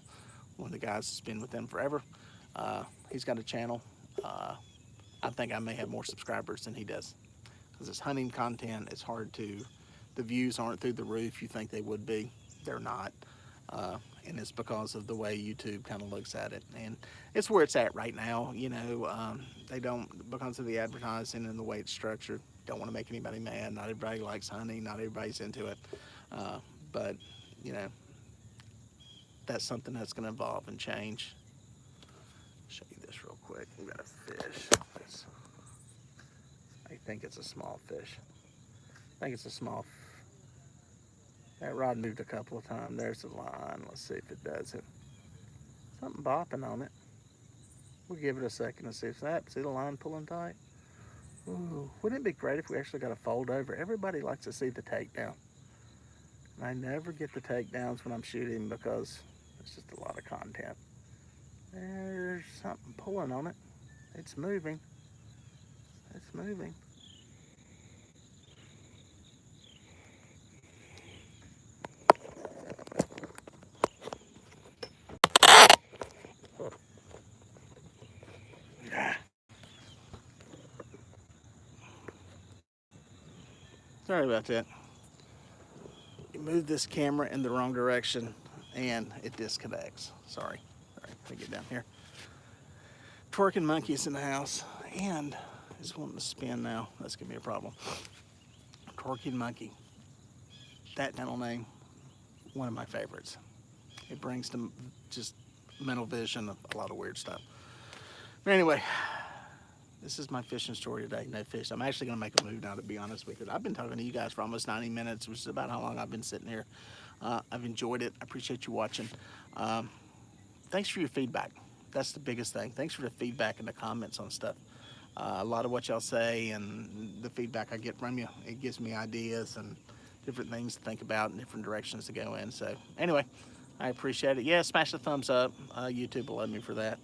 one of the guys that's been with them forever. He's got a channel. I think I may have more subscribers than he does, because his hunting content is hard to, the views aren't through the roof you think they would be. They're not. And it's because of the way YouTube kind of looks at it. And it's where it's at right now. You know, they don't, because of the advertising and the way it's structured, don't want to make anybody mad. Not everybody likes hunting. Not everybody's into it. But, you know, that's something that's going to evolve and change. Show you this real quick. We got a fish. I think it's a small fish. I think it's a small. That rod moved a couple of times. There's the line. Let's see if it does it. Something bopping on it. We'll give it a second and see if that. See the line pulling tight? Ooh, wouldn't it be great if we actually got a fold over? Everybody likes to see the takedown. I never get the takedowns when I'm shooting because it's just a lot of content. There's something pulling on it. It's moving. It's moving. Sorry about that. You move this camera in the wrong direction and it disconnects. Sorry. All right, let me get down here. Twerking monkey's in the house and is wanting to spin now. That's gonna be a problem. Twerking monkey. That dental name, one of my favorites. It brings to just mental vision of a lot of weird stuff. But anyway, this is my fishing story today. No fish. I'm actually going to make a move now, to be honest with you. I've been talking to you guys for almost 90 minutes, which is about how long I've been sitting here. I've enjoyed it. I appreciate you watching. Thanks for your feedback. That's the biggest thing. Thanks for the feedback and the comments on stuff. A lot of what y'all say and the feedback I get from you, it gives me ideas and different things to think about and different directions to go in. So anyway, I appreciate it. Yeah, smash the thumbs up. YouTube will love me for that.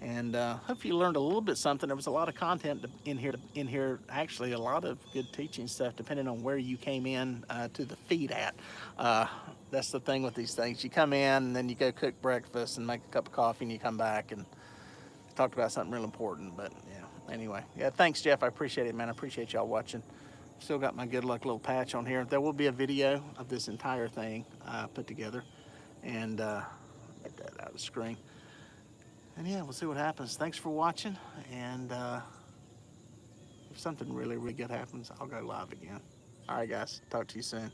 And hope you learned a little bit something. There was a lot of content in here. Actually, a lot of good teaching stuff, depending on where you came in to the feed at. That's the thing with these things. You come in, and then you go cook breakfast and make a cup of coffee, and you come back and talk about something real important. But yeah, anyway, yeah. Thanks, Jeff. I appreciate it, man. I appreciate y'all watching. Still got my good luck little patch on here. There will be a video of this entire thing put together, and get that out of the screen. And yeah, we'll see what happens. Thanks for watching, and if something really, really good happens, I'll go live again. All right, guys. Talk to you soon.